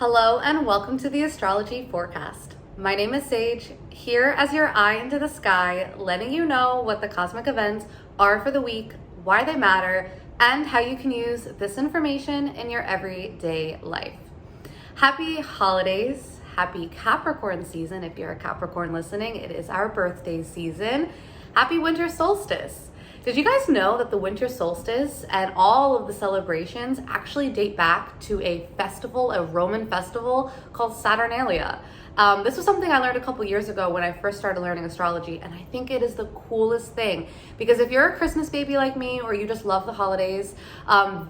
Hello and welcome to the Astrology Forecast. My name is Sage, here as your eye into the sky, letting you know what the cosmic events are for the week, why they matter, and how you can use this information in your everyday life. Happy holidays, happy Capricorn season. If you're a Capricorn listening, it is our birthday season. Happy winter solstice. Did you guys know that the winter solstice and all of the celebrations actually date back to a festival, a Roman festival called Saturnalia? This was something I learned a couple years ago when I first started learning astrology, and I think it is the coolest thing because if you're a Christmas baby like me or you just love the holidays,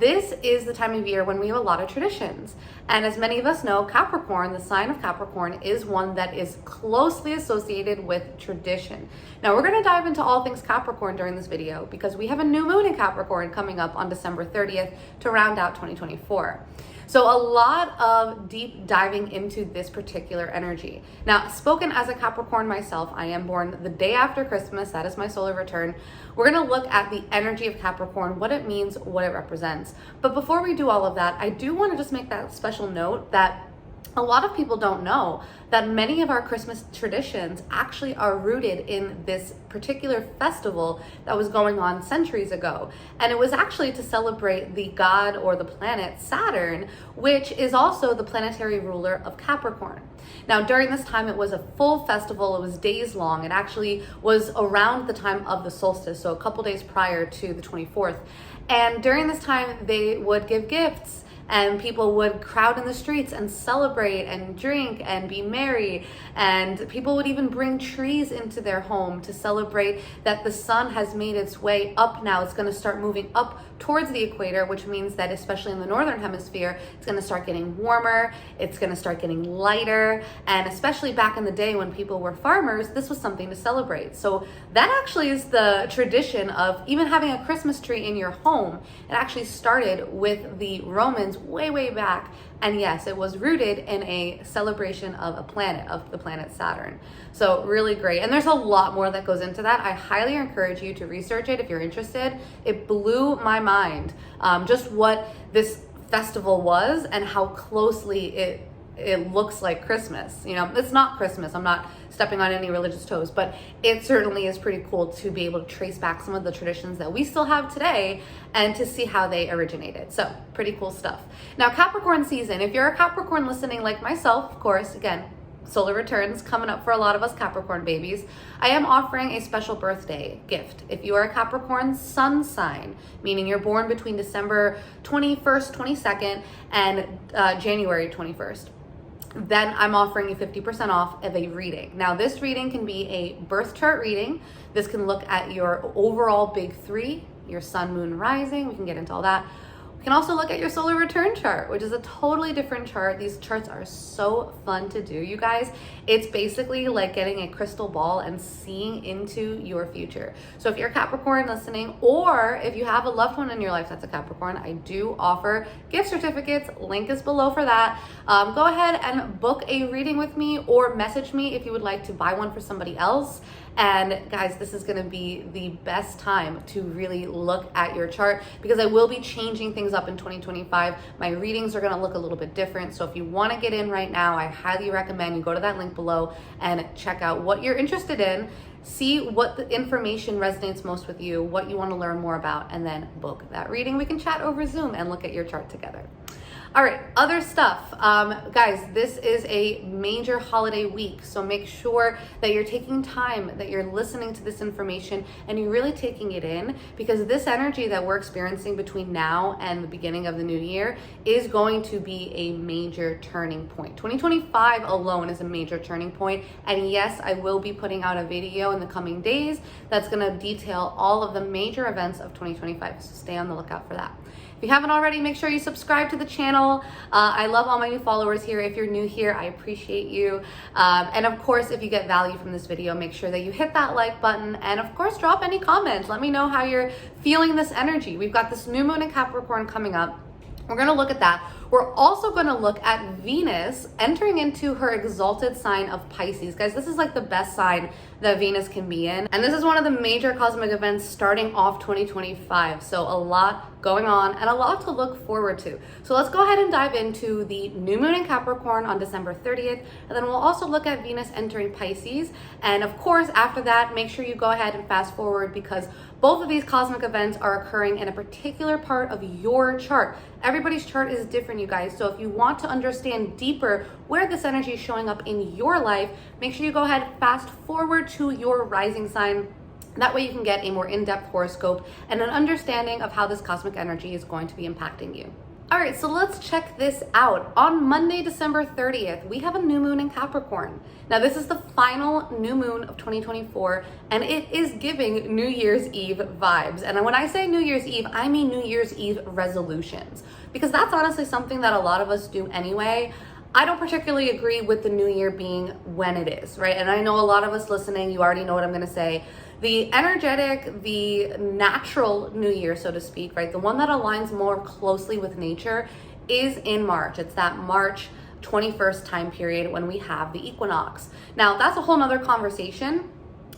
this is the time of year when we have a lot of traditions. And as many of us know, Capricorn, the sign of Capricorn, is one that is closely associated with tradition. Now we're going to dive into all things Capricorn during this video because we have a new moon in Capricorn coming up on December 30th to round out 2024. So a lot of deep diving into this particular energy. Now, spoken as a Capricorn myself, I am born the day after Christmas. That is my solar return. We're going to look at the energy of Capricorn, what it means, what it represents. But before we do all of that, I do want to just make that special note that a lot of people don't know that many of our Christmas traditions actually are rooted in this particular festival that was going on centuries ago. And it was actually to celebrate the god or the planet Saturn, which is also the planetary ruler of Capricorn. Now, during this time, it was a full festival. It was days long. It actually was around the time of the solstice, so a couple days prior to the 24th. And during this time, they would give gifts, and people would crowd in the streets and celebrate and drink and be merry. And people would even bring trees into their home to celebrate that the sun has made its way up now. It's going to start moving up towards the equator, which means that especially in the northern hemisphere, it's going to start getting warmer, it's going to start getting lighter. And especially back in the day when people were farmers, this was something to celebrate. So that actually is the tradition of even having a Christmas tree in your home. It actually started with the Romans way back, and yes, it was rooted in a celebration of a planet, of the planet Saturn. So really great. And there's a lot more that goes into that. I highly encourage you to research it if you're interested. It blew my mind, just what this festival was and how closely it looks like Christmas. You know, it's not Christmas. I'm not stepping on any religious toes, but it certainly is pretty cool to be able to trace back some of the traditions that we still have today and to see how they originated. So pretty cool stuff. Now, Capricorn season, if you're a Capricorn listening like myself, of course, again, solar returns coming up for a lot of us Capricorn babies, I am offering a special birthday gift. If you are a Capricorn sun sign, meaning you're born between December 21st, 22nd, and January 21st, then I'm offering you 50% off of a reading. Now, this reading can be a birth chart reading. This can look at your overall big three, your sun, moon, rising. We can get into all that. We can also look at your solar return chart, which is a totally different chart. These charts are so fun to do, you guys. It's basically like getting a crystal ball and seeing into your future. So if you're a Capricorn listening, or if you have a loved one in your life that's a Capricorn, I do offer gift certificates. Link is below for that. Go ahead and book a reading with me or message me if you would like to buy one for somebody else. And guys, this is going to be the best time to really look at your chart because I will be changing things up in 2025. My readings are going to look a little bit different. So if you want to get in right now, I highly recommend you go to that link below and check out what you're interested in. See what the information resonates most with you, what you want to learn more about, and then book that reading. We can chat over Zoom and look at your chart together. All right, other stuff. Guys, this is a major holiday week, so make sure that you're taking time, that you're listening to this information, and you're really taking it in, because this energy that we're experiencing between now and the beginning of the new year is going to be a major turning point. 2025 alone is a major turning point, and yes, I will be putting out a video in the coming days that's gonna detail all of the major events of 2025, so stay on the lookout for that. If you haven't already, make sure you subscribe to the channel. I love all my new followers here. If you're new here, I appreciate you. And of course, if you get value from this video, make sure that you hit that like button. And of course, drop any comments. Let me know how you're feeling this energy. We've got this new moon in Capricorn coming up. We're going to look at that. We're also going to look at Venus entering into her exalted sign of Pisces. Guys, this is like the best sign that Venus can be in. And this is one of the major cosmic events starting off 2025. So a lot going on and a lot to look forward to. So let's go ahead and dive into the new moon in Capricorn on December 30th. And then we'll also look at Venus entering Pisces. And of course, after that, make sure you go ahead and fast forward because both of these cosmic events are occurring in a particular part of your chart. Everybody's chart is different, you guys. So if you want to understand deeper where this energy is showing up in your life, make sure you go ahead and fast forward to your rising sign. That way you can get a more in-depth horoscope and an understanding of how this cosmic energy is going to be impacting you. All right, so let's check this out. On Monday, December 30th, we have a new moon in Capricorn. Now, this is the final new moon of 2024, and it is giving New Year's Eve vibes. And when I say New Year's Eve, I mean New Year's Eve resolutions, because that's honestly something that a lot of us do anyway. I don't particularly agree with the new year being when it is, right? And I know a lot of us listening, you already know what I'm gonna say. The energetic, the natural new year, so to speak, right? The one that aligns more closely with nature is in March. It's that March 21st time period when we have the equinox. Now, that's a whole nother conversation.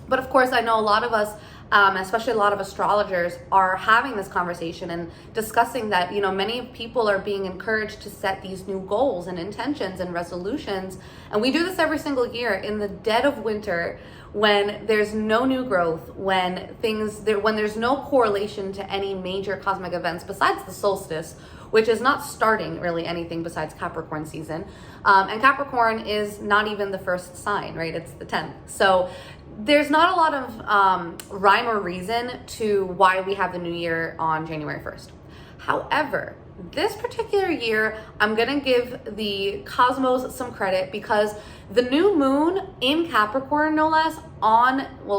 But of course, I know a lot of us, especially a lot of astrologers, are having this conversation and discussing that, many people are being encouraged to set these new goals and intentions and resolutions. And we do this every single year in the dead of winter when there's no new growth, when there's no correlation to any major cosmic events besides the solstice, which is not starting really anything besides Capricorn season. And Capricorn is not even the first sign, right? It's the 10th. So there's not a lot of rhyme or reason to why we have the new year on January 1st. However, this particular year, I'm gonna give the cosmos some credit because the new moon in Capricorn, no less,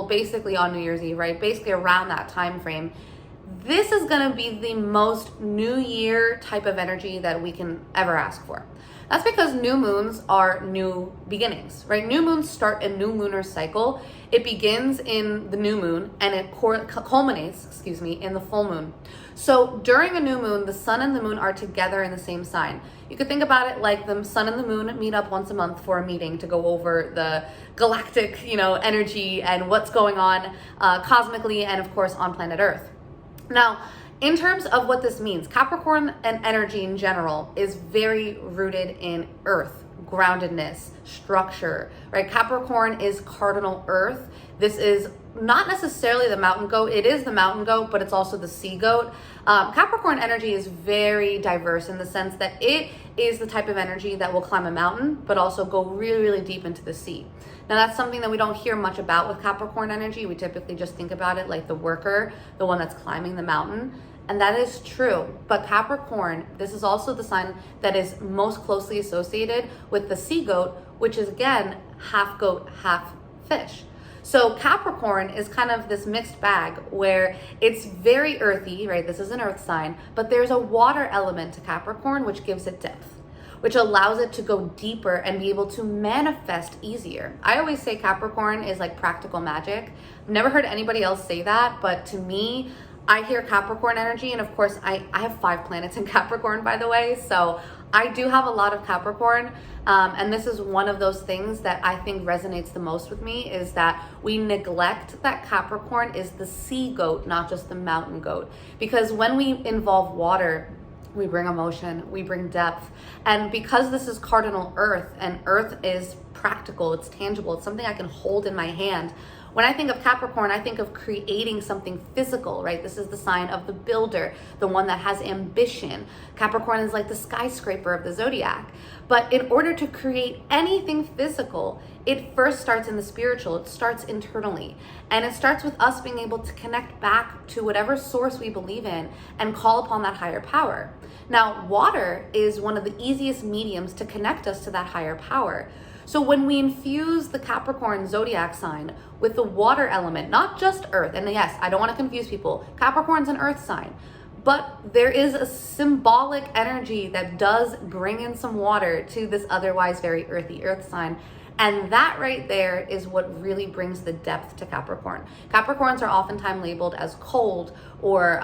basically on New Year's Eve, right? Basically around that time frame. This is gonna be the most new year type of energy that we can ever ask for. That's because new moons are new beginnings, right? New moons start a new lunar cycle. It begins in the new moon and it culminates, in the full moon. So during a new moon, the sun and the moon are together in the same sign. You could think about it like the sun and the moon meet up once a month for a meeting to go over the galactic, energy and what's going on cosmically and of course on planet Earth. Now, in terms of what this means, Capricorn and energy in general is very rooted in earth, groundedness, structure, right? Capricorn is cardinal earth. This is not necessarily the mountain goat. It is the mountain goat, but it's also the sea goat. Capricorn energy is very diverse in the sense that it is the type of energy that will climb a mountain, but also go really, really deep into the sea. Now, that's something that we don't hear much about with Capricorn energy. We typically just think about it like the worker, the one that's climbing the mountain. And that is true. But Capricorn, this is also the sign that is most closely associated with the sea goat, which is again, half goat, half fish. So Capricorn is kind of this mixed bag where it's very earthy, right? This is an earth sign, but there's a water element to Capricorn, which gives it depth, which allows it to go deeper and be able to manifest easier. I always say Capricorn is like practical magic. I've never heard anybody else say that, but to me, I hear Capricorn energy, and of course, I have 5 planets in Capricorn, by the way, so I do have a lot of Capricorn, and this is one of those things that I think resonates the most with me, is that we neglect that Capricorn is the sea goat, not just the mountain goat, because when we involve water, we bring emotion, we bring depth, and because this is cardinal earth, and earth is practical, it's tangible, it's something I can hold in my hand. When I think of Capricorn, I think of creating something physical, right? This is the sign of the builder, the one that has ambition. Capricorn is like the skyscraper of the zodiac. But in order to create anything physical, it first starts in the spiritual. It starts internally. And it starts with us being able to connect back to whatever source we believe in and call upon that higher power. Now, water is one of the easiest mediums to connect us to that higher power. So when we infuse the Capricorn zodiac sign with the water element, not just earth, and yes, I don't want to confuse people, Capricorn's an earth sign, but there is a symbolic energy that does bring in some water to this otherwise very earthy earth sign. And that right there is what really brings the depth to Capricorn. Capricorns are oftentimes labeled as cold or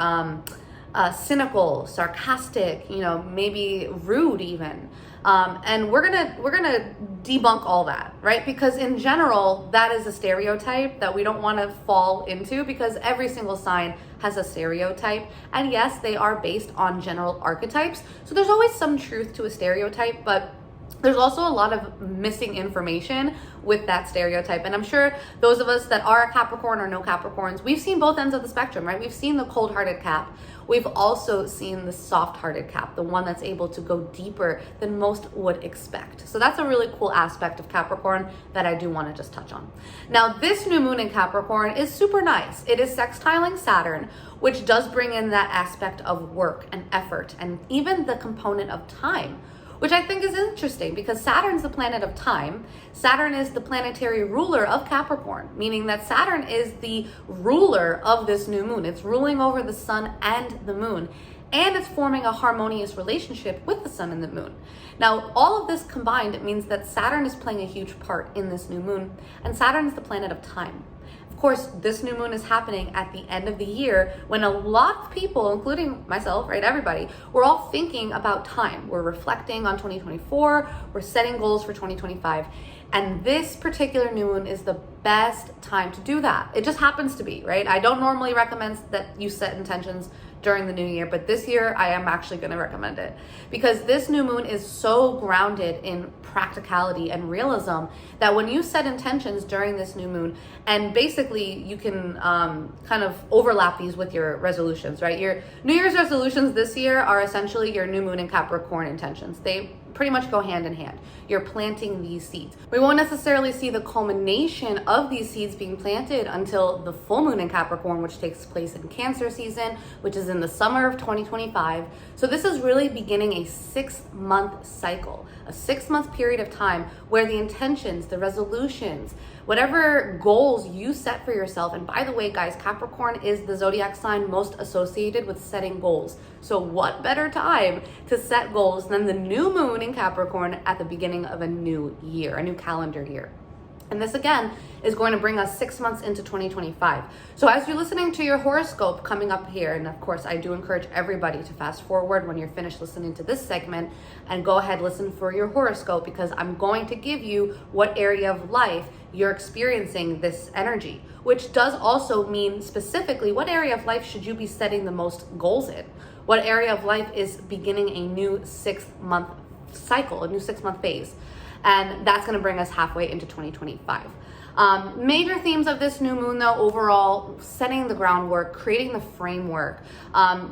cynical, sarcastic, maybe rude even. And we're gonna debunk all that, right? Because in general, that is a stereotype that we don't want to fall into, because every single sign has a stereotype. And yes, they are based on general archetypes. So there's always some truth to a stereotype, but there's also a lot of missing information with that stereotype. And I'm sure those of us that are a Capricorn or no Capricorns, we've seen both ends of the spectrum, right? We've seen the cold-hearted Cap. We've also seen the soft-hearted Cap, the one that's able to go deeper than most would expect. So that's a really cool aspect of Capricorn that I do want to just touch on. Now, this new moon in Capricorn is super nice. It is sextiling Saturn, which does bring in that aspect of work and effort and even the component of time, which I think is interesting because Saturn's the planet of time. Saturn is the planetary ruler of Capricorn, meaning that Saturn is the ruler of this new moon. It's ruling over the sun and the moon, and it's forming a harmonious relationship with the sun and the moon. Now, all of this combined means that Saturn is playing a huge part in this new moon, and Saturn is the planet of time. Of course, this new moon is happening at the end of the year when a lot of people, including myself, right, everybody, we're all thinking about time. We're reflecting on 2024, we're setting goals for 2025. And this particular new moon is the best time to do that. It just happens to be, right? I don't normally recommend that you set intentions during the new year, but this year I am actually going to recommend it because this new moon is so grounded in practicality and realism that when you set intentions during this new moon, and basically you can kind of overlap these with your resolutions, right? Your New Year's resolutions this year are essentially your new moon and Capricorn intentions. They pretty much go hand in hand. You're planting these seeds. We won't necessarily see the culmination of these seeds being planted until the full moon in Capricorn, which takes place in Cancer season, which is in the summer of 2025. So this is really beginning a 6-month cycle, a 6-month period of time where the intentions, the resolutions, whatever goals you set for yourself. And by the way, guys, Capricorn is the zodiac sign most associated with setting goals. So what better time to set goals than the new moon in Capricorn at the beginning of a new year, a new calendar year? And this again is going to bring us 6 months into 2025. So as you're listening to your horoscope coming up here, and of course I do encourage everybody to fast forward when you're finished listening to this segment and go ahead listen for your horoscope, because I'm going to give you what area of life you're experiencing this energy, which does also mean specifically what area of life should you be setting the most goals in? What area of life is beginning a new 6-month cycle, a new 6-month phase? And that's going to bring us halfway into 2025. Major themes of this new moon, though, overall, setting the groundwork, creating the framework.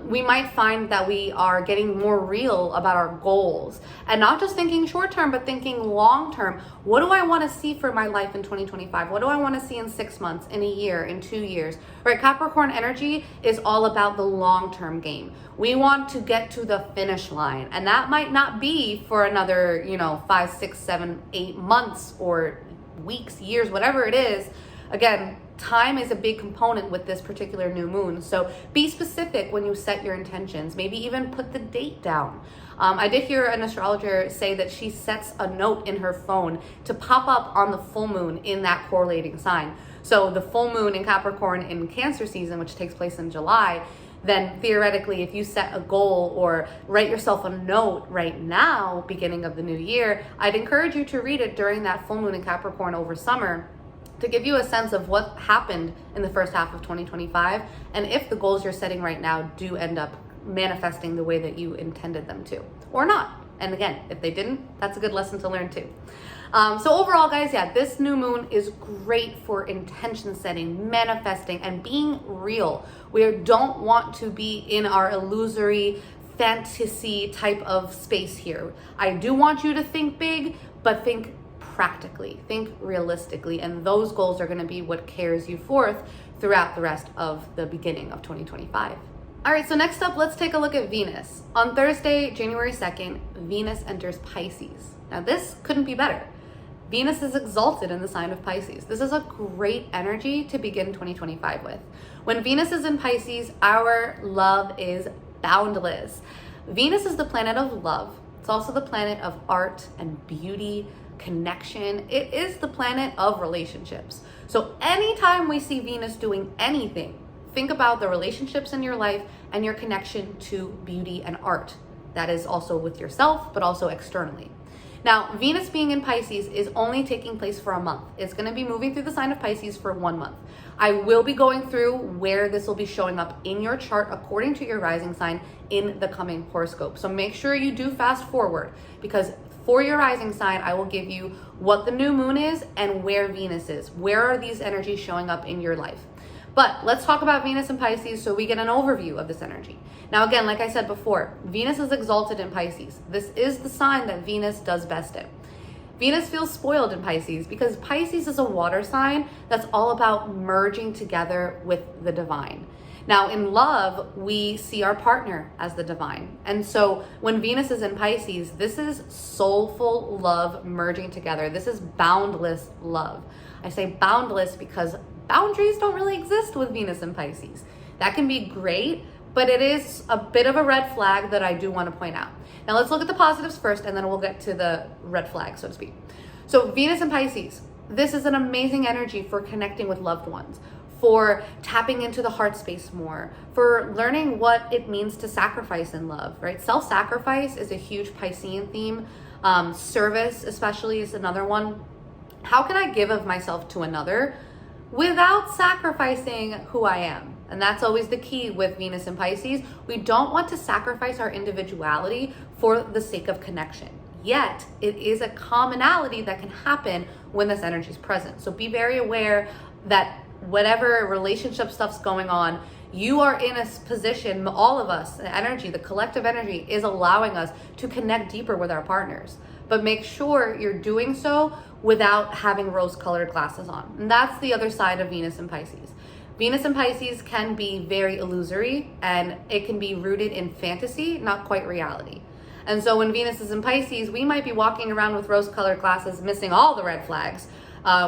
We might find that we are getting more real about our goals and not just thinking short term, but thinking long term. What do I want to see for my life in 2025? What do I want to see in 6 months, in a year, in 2 years? Right? Capricorn energy is all about the long term game. We want to get to the finish line, and that might not be for another, 5, 6, 7, 8 months or weeks, years, whatever it is. Again, time is a big component with this particular new moon. So be specific when you set your intentions. Maybe even put the date down. I did hear an astrologer say that she sets a note in her phone to pop up on the full moon in that correlating sign. So the full moon in Capricorn in Cancer season, which takes place in July, then theoretically, if you set a goal or write yourself a note right now, beginning of the new year, I'd encourage you to read it during that full moon in Capricorn over summer to give you a sense of what happened in the first half of 2025 and if the goals you're setting right now do end up manifesting the way that you intended them to or not. And again, if they didn't, that's a good lesson to learn too. So overall, guys, yeah, this new moon is great for intention setting, manifesting, and being real. We don't want to be in our illusory fantasy type of space here. I do want you to think big, but think practically, think realistically, and those goals are going to be what carries you forth throughout the rest of the beginning of 2025. All right, so next up, let's take a look at Venus. On Thursday, January 2nd, Venus enters Pisces. Now, this couldn't be better. Venus is exalted in the sign of Pisces. This is a great energy to begin 2025 with. When Venus is in Pisces, our love is boundless. Venus is the planet of love. It's also the planet of art and beauty, connection. It is the planet of relationships. So anytime we see Venus doing anything, think about the relationships in your life and your connection to beauty and art. That is also with yourself, but also externally. Now, Venus being in Pisces is only taking place for a month. It's going to be moving through the sign of Pisces for 1 month. I will be going through where this will be showing up in your chart according to your rising sign in the coming horoscope. So make sure you do fast forward, because for your rising sign, I will give you what the new moon is and where Venus is. Where are these energies showing up in your life? But let's talk about Venus and Pisces so we get an overview of this energy. Now, again, like I said before, Venus is exalted in Pisces. This is the sign that Venus does best in. Venus feels spoiled in Pisces because Pisces is a water sign that's all about merging together with the divine. Now, in love, we see our partner as the divine. And so when Venus is in Pisces, this is soulful love merging together. This is boundless love. I say boundless because boundaries don't really exist with Venus and Pisces. That can be great, but it is a bit of a red flag that I do want to point out. Now let's look at the positives first, and then we'll get to the red flag, so to speak. So Venus and Pisces, this is an amazing energy for connecting with loved ones, for tapping into the heart space more, for learning what it means to sacrifice in love, right? Self-sacrifice is a huge Piscean theme. Service especially is another one. How can I give of myself to another without sacrificing who I am? And that's always the key with Venus and Pisces. We don't want to sacrifice our individuality for the sake of connection. Yet, it is a commonality that can happen when this energy is present. So be very aware that whatever relationship stuff's going on, you are in a position, all of us, the energy, the collective energy is allowing us to connect deeper with our partners. But make sure you're doing so without having rose-colored glasses on. And that's the other side of Venus and Pisces. Venus and Pisces can be very illusory, and it can be rooted in fantasy, not quite reality. And so when Venus is in Pisces, we might be walking around with rose-colored glasses, missing all the red flags.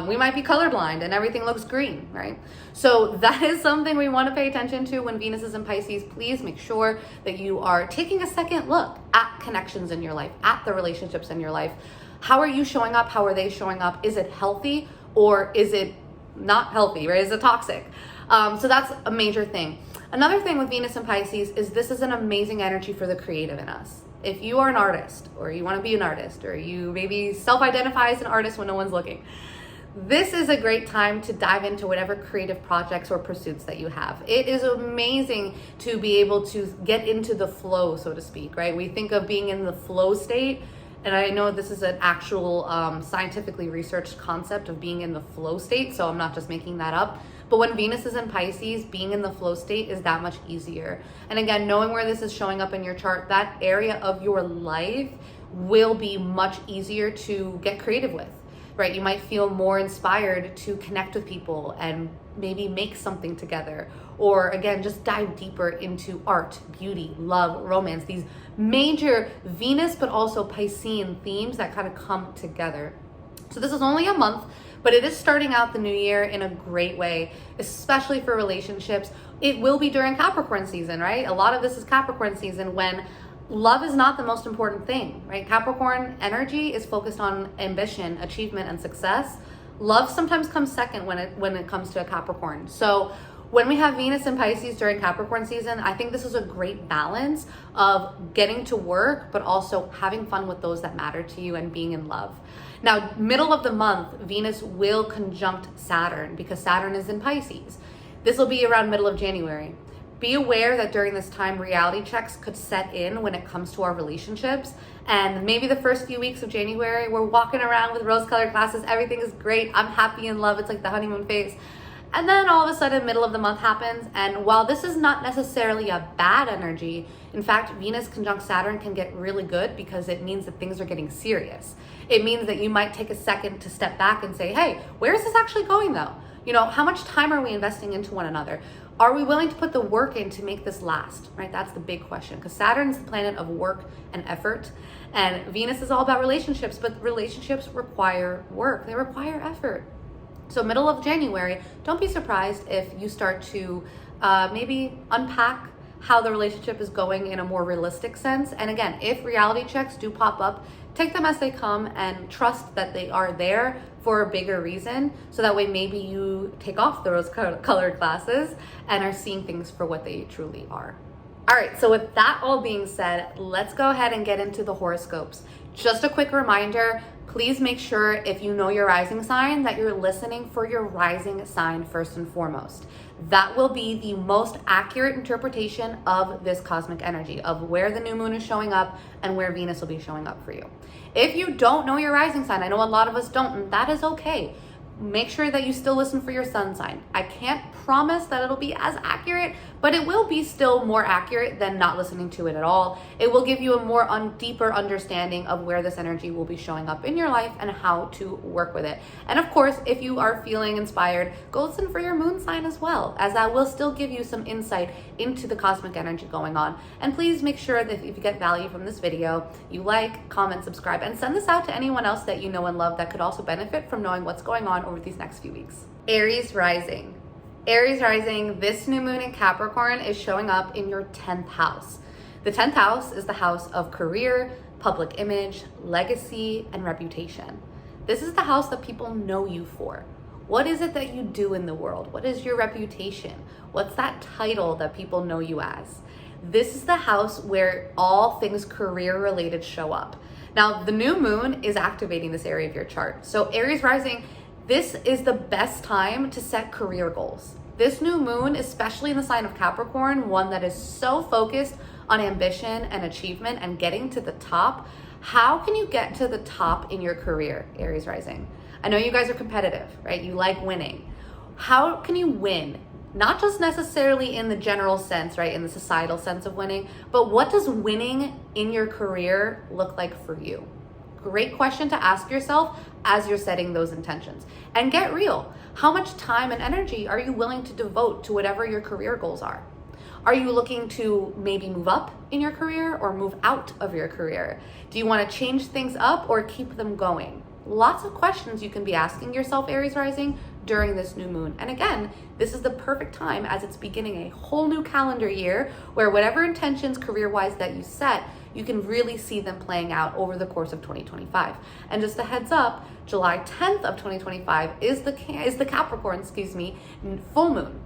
We might be colorblind and everything looks green, right? So that is something we want to pay attention to when Venus is in Pisces. Please make sure that you are taking a second look at connections in your life, at the relationships in your life. How are you showing up? How are they showing up? Is it healthy or is it not healthy, right? Is it toxic? So that's a major thing. Another thing with Venus and Pisces is this is an amazing energy for the creative in us. If you are an artist, or you want to be an artist, or you maybe self-identify as an artist when no one's looking, this is a great time to dive into whatever creative projects or pursuits that you have. It is amazing to be able to get into the flow, so to speak, right? We think of being in the flow state, and I know this is an actual scientifically researched concept of being in the flow state, so I'm not just making that up. But when Venus is in Pisces, being in the flow state is that much easier. And again, knowing where this is showing up in your chart, that area of your life will be much easier to get creative with, right? You might feel more inspired to connect with people and maybe make something together. Or again, just dive deeper into art, beauty, love, romance, these major Venus, but also Piscean themes that kind of come together. So this is only a month, but it is starting out the new year in a great way, especially for relationships. It will be during Capricorn season, right? A lot of this is Capricorn season when love is not the most important thing, right? Capricorn energy is focused on ambition, achievement, and success. Love sometimes comes second when it comes to a Capricorn. So when we have Venus and Pisces during Capricorn season, I think this is a great balance of getting to work, but also having fun with those that matter to you and being in love. Now, middle of the month, Venus will conjunct Saturn because Saturn is in Pisces. This will be around middle of January. Be aware that during this time, reality checks could set in when it comes to our relationships. And maybe the first few weeks of January, we're walking around with rose-colored glasses. Everything is great. I'm happy in love. It's like the honeymoon phase. And then all of a sudden, middle of the month happens. And while this is not necessarily a bad energy, in fact, Venus conjunct Saturn can get really good because it means that things are getting serious. It means that you might take a second to step back and say, hey, where is this actually going though? You know, how much time are we investing into one another? Are we willing to put the work in to make this last, right? That's the big question, because Saturn's the planet of work and effort, and Venus is all about relationships, but relationships require work. They require effort. So middle of January, don't be surprised if you start to maybe unpack how the relationship is going in a more realistic sense. And again, if reality checks do pop up take them as they come and trust that they are there for a bigger reason. So that way maybe you take off the rose-colored glasses and are seeing things for what they truly are. All right, so with that all being said, let's go ahead and get into the horoscopes. Just a quick reminder, please make sure if you know your rising sign that you're listening for your rising sign first and foremost. That will be the most accurate interpretation of this cosmic energy, of where the new moon is showing up and where Venus will be showing up for you. If you don't know your rising sign, I know a lot of us don't, and that is okay. Make sure that you still listen for your sun sign. I can't promise that it'll be as accurate, but it will be still more accurate than not listening to it at all. It will give you a more deeper understanding of where this energy will be showing up in your life and how to work with it. And of course, if you are feeling inspired, go listen for your moon sign as well, as that will still give you some insight into the cosmic energy going on. And please make sure that if you get value from this video, you like, comment, subscribe, and send this out to anyone else that you know and love that could also benefit from knowing what's going on over these next few weeks. Aries rising. Aries rising, this new moon in Capricorn is showing up in your 10th house. The 10th house is the house of career, public image, legacy, and reputation. This is the house that people know you for. What is it that you do in the world? What is your reputation? What's that title that people know you as? This is the house where all things career related show up. Now, the new moon is activating this area of your chart. So Aries rising, this is the best time to set career goals. This new moon, especially in the sign of Capricorn, one that is so focused on ambition and achievement and getting to the top. How can you get to the top in your career, Aries rising? I know you guys are competitive, right? You like winning. How can you win? Not just necessarily in the general sense, right? In the societal sense of winning, but what does winning in your career look like for you? Great question to ask yourself as you're setting those intentions. And get real. How much time and energy are you willing to devote to whatever your career goals are? Are you looking to maybe move up in your career or move out of your career? Do you want to change things up or keep them going? Lots of questions you can be asking yourself, Aries rising, during this new moon. And again, this is the perfect time as it's beginning a whole new calendar year where whatever intentions career-wise that you set, you can really see them playing out over the course of 2025. And just a heads up, July 10th of 2025 is the Capricorn, full moon.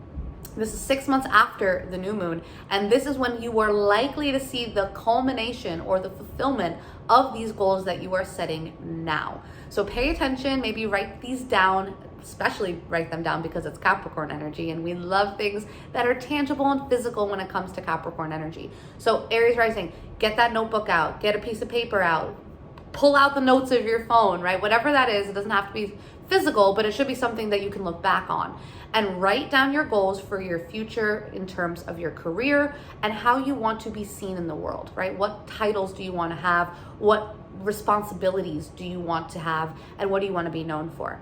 This is 6 months after the new moon, and this is when you are likely to see the culmination or the fulfillment of these goals that you are setting now. So pay attention, maybe write these down, especially write them down because it's Capricorn energy, and we love things that are tangible and physical when it comes to Capricorn energy. So Aries rising, get that notebook out, get a piece of paper out, pull out the notes of your phone, right? Whatever that is, it doesn't have to be physical, but it should be something that you can look back on. And write down your goals for your future in terms of your career and how you want to be seen in the world, right? What titles do you want to have? What responsibilities do you want to have? And what do you want to be known for?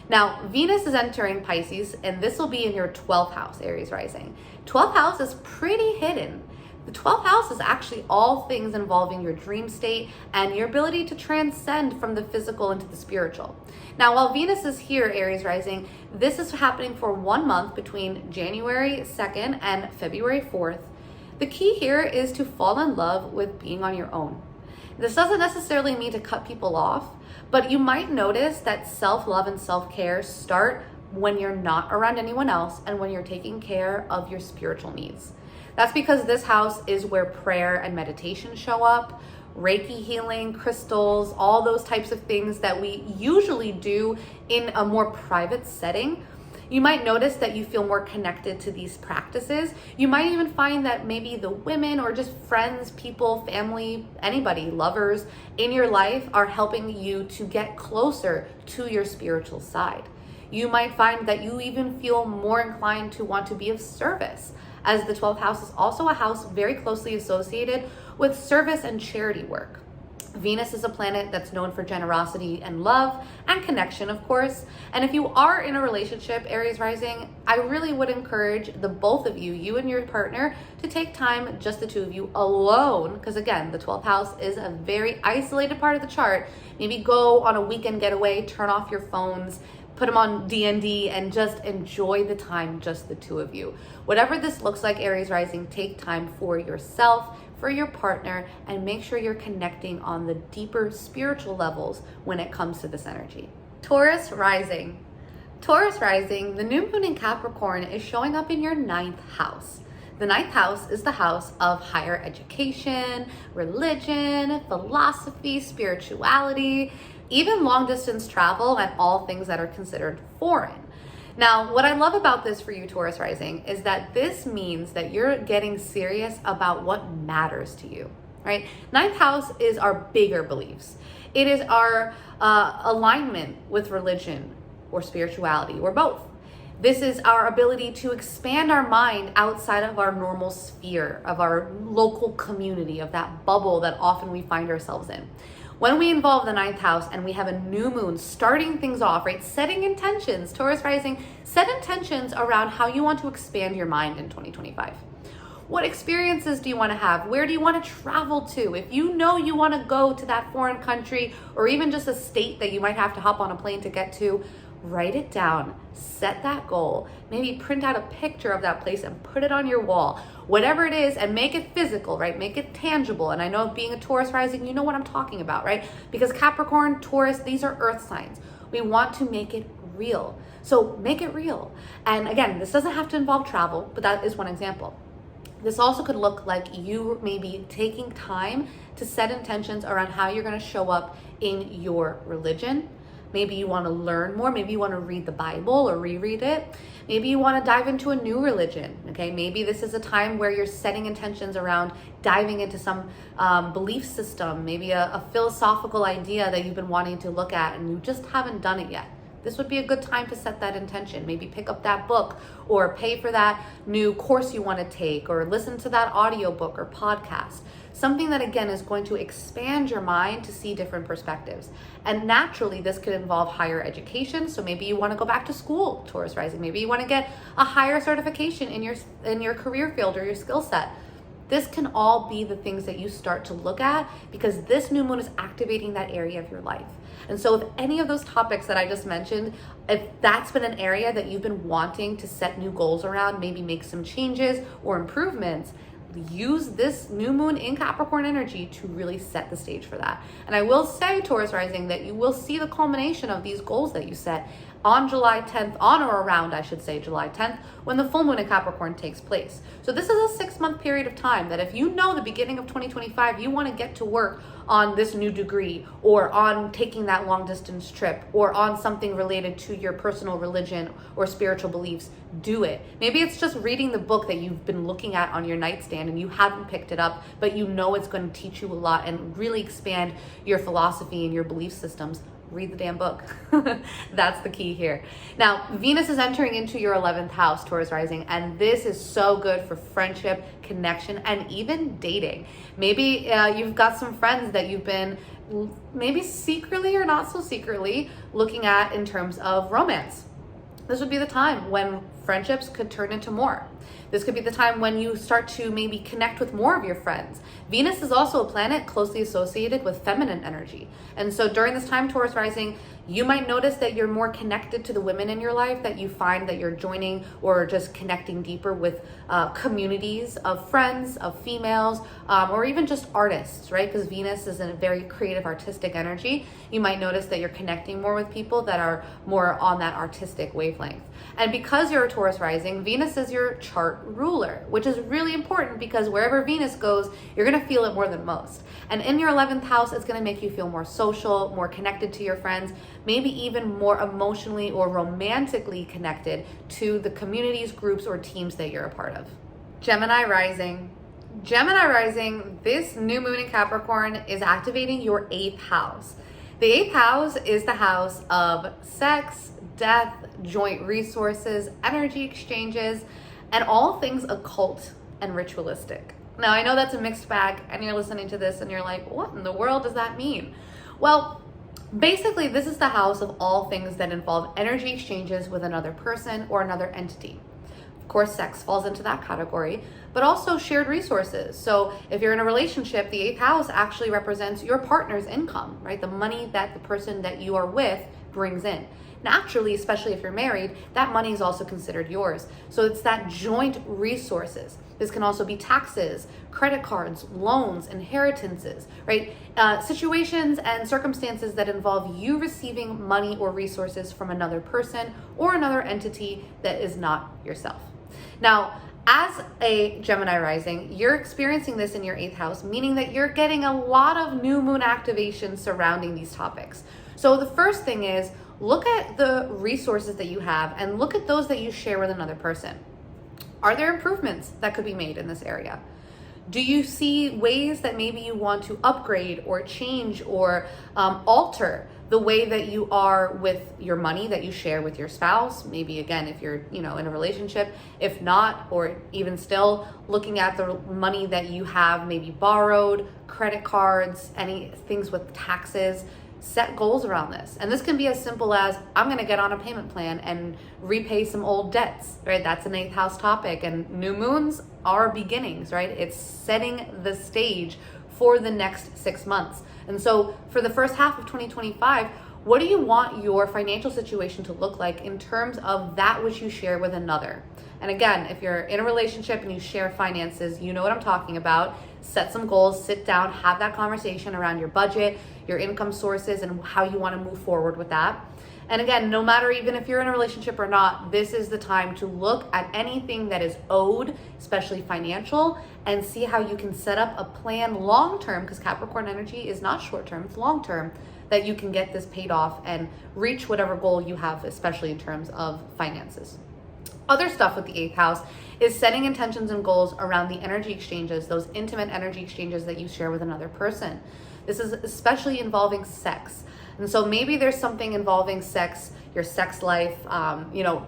Now, Venus is entering Pisces, and this will be in your 12th house, Aries rising. 12th house is pretty hidden. The 12th house is actually all things involving your dream state and your ability to transcend from the physical into the spiritual. Now, while Venus is here, Aries rising, this is happening for 1 month between January 2nd and February 4th. The key here is to fall in love with being on your own. This doesn't necessarily mean to cut people off, but you might notice that self-love and self-care start when you're not around anyone else and when you're taking care of your spiritual needs. That's because this house is where prayer and meditation show up, Reiki healing, crystals, all those types of things that we usually do in a more private setting. You might notice that you feel more connected to these practices. You might even find that maybe the women or just friends, people, family, anybody, lovers in your life are helping you to get closer to your spiritual side. You might find that you even feel more inclined to want to be of service, as the 12th house is also a house very closely associated with service and charity work. Venus is a planet that's known for generosity and love and connection, of course. And if you are in a relationship, Aries rising, I really would encourage the both of you, you and your partner, to take time, just the two of you alone, because again, the 12th house is a very isolated part of the chart. Maybe go on a weekend getaway, turn off your phones, put them on D&D, and just enjoy the time, just the two of you. Whatever this looks like, Aries rising, take time for yourself, for your partner, and make sure you're connecting on the deeper spiritual levels when it comes to this energy. Taurus rising. Taurus rising, the new moon in Capricorn is showing up in your 9th house. The 9th house is the house of higher education, religion, philosophy, spirituality, even long distance travel, and all things that are considered foreign. Now, what I love about this for you, Taurus rising, is that this means that you're getting serious about what matters to you, right? 9th house is our bigger beliefs. It is our alignment with religion or spirituality or both. This is our ability to expand our mind outside of our normal sphere, of our local community, of that bubble that often we find ourselves in. When we involve the 9th house and we have a new moon starting things off, right? Setting intentions, Taurus rising, set intentions around how you want to expand your mind in 2025. What experiences do you want to have? Where do you want to travel to? If you know you want to go to that foreign country or even just a state that you might have to hop on a plane to get to, write it down, set that goal, maybe print out a picture of that place and put it on your wall, whatever it is, and make it physical, right? Make it tangible. And I know being a Taurus rising, you know what I'm talking about, right? Because Capricorn, Taurus, these are earth signs. We want to make it real. So make it real. And again, this doesn't have to involve travel, but that is one example. This also could look like you maybe taking time to set intentions around how you're going to show up in your religion. Maybe you want to learn more. Maybe you want to read the Bible or reread it. Maybe you want to dive into a new religion. Okay, maybe this is a time where you're setting intentions around diving into some belief system, maybe a philosophical idea that you've been wanting to look at and you just haven't done it yet. This would be a good time to set that intention. Maybe pick up that book or pay for that new course you want to take or listen to that audiobook or podcast. Something that, again, is going to expand your mind to see different perspectives. And naturally, this could involve higher education. So maybe you want to go back to school, Taurus rising. Maybe you want to get a higher certification in your career field or your skill set. This can all be the things that you start to look at because this new moon is activating that area of your life. And so if any of those topics that I just mentioned, if that's been an area that you've been wanting to set new goals around, maybe make some changes or improvements, use this new moon in Capricorn energy to really set the stage for that. And I will say, Taurus rising, that you will see the culmination of these goals that you set on July 10th, on or around, I should say, July 10th, when the full moon in Capricorn takes place. So this is a 6-month period of time that if you know the beginning of 2025, you want to get to work on this new degree or on taking that long distance trip or on something related to your personal religion or spiritual beliefs, do it. Maybe it's just reading the book that you've been looking at on your nightstand and you haven't picked it up, but you know it's going to teach you a lot and really expand your philosophy and your belief systems. Read the damn book. That's the key here. Now, Venus is entering into your 11th house, Taurus rising, and this is so good for friendship, connection, and even dating. Maybe you've got some friends that you've been maybe secretly or not so secretly looking at in terms of romance. This would be the time when friendships could turn into more. This could be the time when you start to maybe connect with more of your friends. Venus is also a planet closely associated with feminine energy. And so during this time, Taurus rising, you might notice that you're more connected to the women in your life, that you find that you're joining or just connecting deeper with communities of friends, of females, or even just artists, right? Because Venus is in a very creative, artistic energy. You might notice that you're connecting more with people that are more on that artistic wavelength. And because you're a Taurus rising, Venus is your chart ruler, which is really important because wherever Venus goes, you're going to feel it more than most. And in your 11th house, it's going to make you feel more social, more connected to your friends, maybe even more emotionally or romantically connected to the communities, groups, or teams that you're a part of. Gemini rising. Gemini rising, this new moon in Capricorn is activating your 8th house. The 8th house is the house of sex, death, joint resources, energy exchanges, and all things occult and ritualistic. Now, I know that's a mixed bag, and you're listening to this and you're like, what in the world does that mean? Well, basically, this is the house of all things that involve energy exchanges with another person or another entity. Of course, sex falls into that category, but also shared resources. So if you're in a relationship, the 8th house actually represents your partner's income, right? The money that the person that you are with brings in. Naturally, especially if you're married, that money is also considered yours. So it's that joint resources. This can also be taxes, credit cards, loans, inheritances, right? Situations and circumstances that involve you receiving money or resources from another person or another entity that is not yourself. Now, as a Gemini rising, you're experiencing this in your 8th house, meaning that you're getting a lot of new moon activation surrounding these topics. So the first thing is, look at the resources that you have and look at those that you share with another person. Are there improvements that could be made in this area? Do you see ways that maybe you want to upgrade or change or alter the way that you are with your money that you share with your spouse? Maybe again, if you're, in a relationship, if not, or even still looking at the money that you have maybe borrowed, credit cards, any things with taxes. Set goals around this. And this can be as simple as, I'm going to get on a payment plan and repay some old debts, right? That's an 8th house topic. And new moons are beginnings, right? It's setting the stage for the next 6 months. And so for the first half of 2025, what do you want your financial situation to look like in terms of that which you share with another? And again, if you're in a relationship and you share finances, you know what I'm talking about. Set some goals, sit down, have that conversation around your budget, your income sources, and how you want to move forward with that. And again, no matter even if you're in a relationship or not, this is the time to look at anything that is owed, especially financial, and see how you can set up a plan long-term, because Capricorn energy is not short-term, it's long-term, that you can get this paid off and reach whatever goal you have, especially in terms of finances. Other stuff with the 8th house is setting intentions and goals around the energy exchanges, those intimate energy exchanges that you share with another person. This is especially involving sex. And so maybe there's something involving sex, your sex life,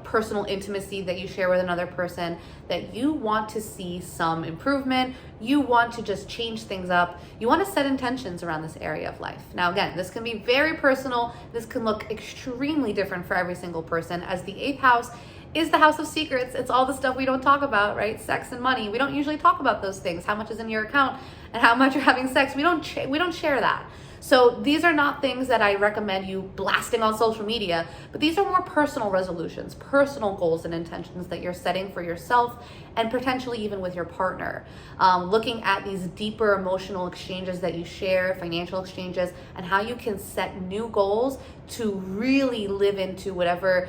personal intimacy that you share with another person that you want to see some improvement. You want to just change things up. You want to set intentions around this area of life. Now, again, this can be very personal. This can look extremely different for every single person, as the 8th house is the house of secrets. It's all the stuff we don't talk about, right? Sex and money. We don't usually talk about those things. How much is in your account and how much you're having sex. We don't share that. So these are not things that I recommend you blasting on social media, but these are more personal resolutions, personal goals and intentions that you're setting for yourself and potentially even with your partner. Looking at these deeper emotional exchanges that you share, financial exchanges, and how you can set new goals to really live into whatever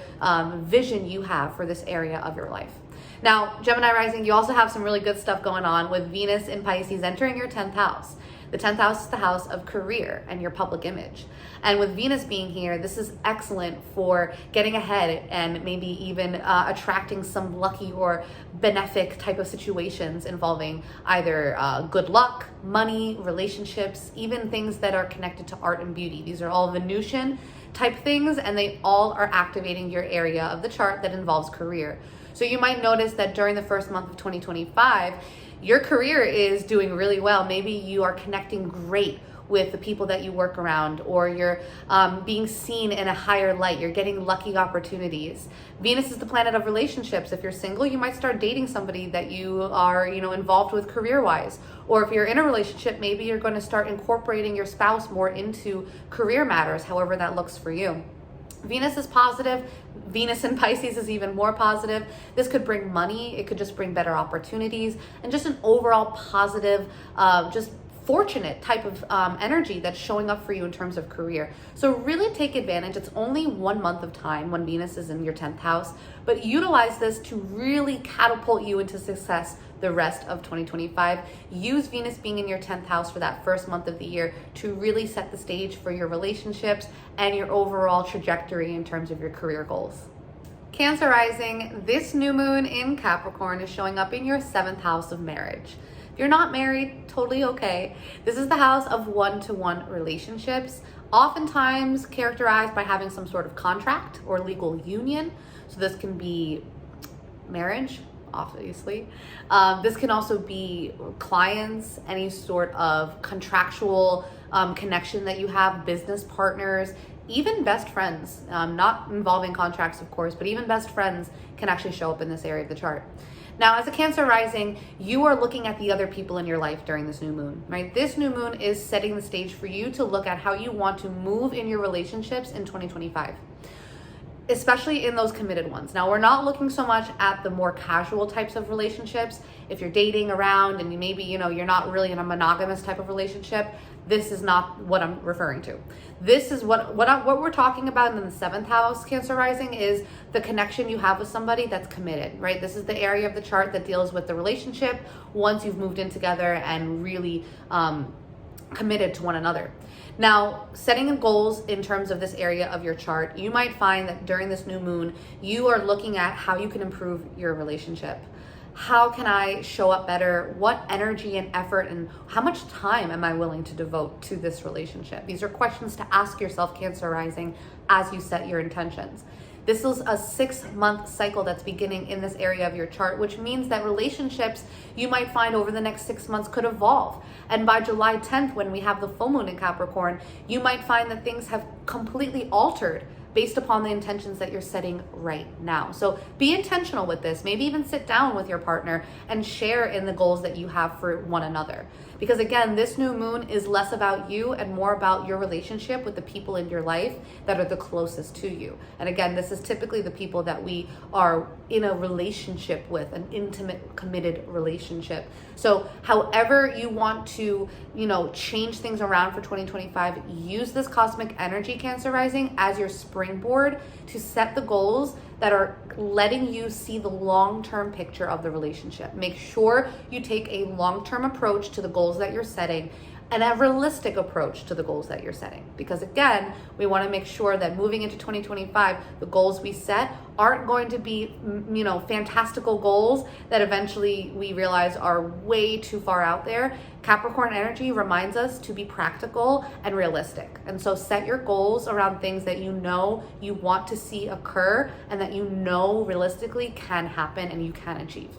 vision you have for this area of your life. Now, Gemini rising, you also have some really good stuff going on with Venus in Pisces entering your 10th house. The 10th house is the house of career and your public image. And with Venus being here, this is excellent for getting ahead and maybe even attracting some lucky or benefic type of situations involving either good luck, money, relationships, even things that are connected to art and beauty. These are all Venusian type things, and they all are activating your area of the chart that involves career. So you might notice that during the first month of 2025, your career is doing really well. Maybe you are connecting great with the people that you work around, or you're being seen in a higher light. You're getting lucky opportunities. Venus is the planet of relationships. If you're single, you might start dating somebody that you are, involved with career-wise. Or if you're in a relationship, maybe you're going to start incorporating your spouse more into career matters, however that looks for you. Venus is positive. Venus in Pisces is even more positive. This could bring money. It could just bring better opportunities and just an overall positive, just fortunate type of energy that's showing up for you in terms of career. So really take advantage. It's only 1 month of time when Venus is in your 10th house, but utilize this to really catapult you into success the rest of 2025. Use Venus being in your 10th house for that first month of the year to really set the stage for your relationships and your overall trajectory in terms of your career goals. Cancer rising, this new moon in Capricorn is showing up in your 7th house of marriage. If you're not married, totally okay. This is the house of one-to-one relationships, oftentimes characterized by having some sort of contract or legal union. So this can be marriage, obviously. This can also be clients, any sort of contractual connection that you have, business partners, even best friends, not involving contracts, of course, but even best friends can actually show up in this area of the chart. Now, as a Cancer rising, you are looking at the other people in your life during this new moon, right? This new moon is setting the stage for you to look at how you want to move in your relationships in 2025. Especially in those committed ones. Now, we're not looking so much at the more casual types of relationships. If you're dating around and maybe, you're not really in a monogamous type of relationship, this is not what I'm referring to. This is what we're talking about in the 7th house, Cancer rising, is the connection you have with somebody that's committed, right? This is the area of the chart that deals with the relationship once you've moved in together and really committed to one another. Now, setting goals in terms of this area of your chart, you might find that during this new moon, you are looking at how you can improve your relationship. How can I show up better? What energy and effort and how much time am I willing to devote to this relationship? These are questions to ask yourself, Cancer rising, as you set your intentions. This is a 6-month cycle that's beginning in this area of your chart, which means that relationships you might find over the next 6 months could evolve. And by July 10th, when we have the full moon in Capricorn, you might find that things have completely altered based upon the intentions that you're setting right now. So be intentional with this. Maybe even sit down with your partner and share in the goals that you have for one another. Because again, this new moon is less about you and more about your relationship with the people in your life that are the closest to you. And again, this is typically the people that we are in a relationship with, an intimate, committed relationship. So however you want to, change things around for 2025, use this cosmic energy, Cancer rising, as your springboard to set the goals that are letting you see the long-term picture of the relationship. Make sure you take a long-term approach to the goals that you're setting and a realistic approach to the goals that you're setting. Because again, we want to make sure that moving into 2025, the goals we set aren't going to be, fantastical goals that eventually we realize are way too far out there. Capricorn energy reminds us to be practical and realistic. And so set your goals around things that you want to see occur and that realistically can happen and you can achieve.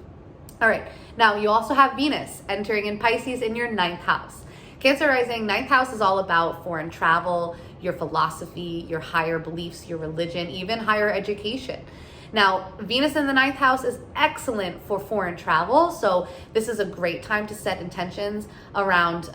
All right, now you also have Venus entering in Pisces in your 9th house. Cancer rising, 9th house is all about foreign travel, your philosophy, your higher beliefs, your religion, even higher education. Now, Venus in the 9th house is excellent for foreign travel. So this is a great time to set intentions around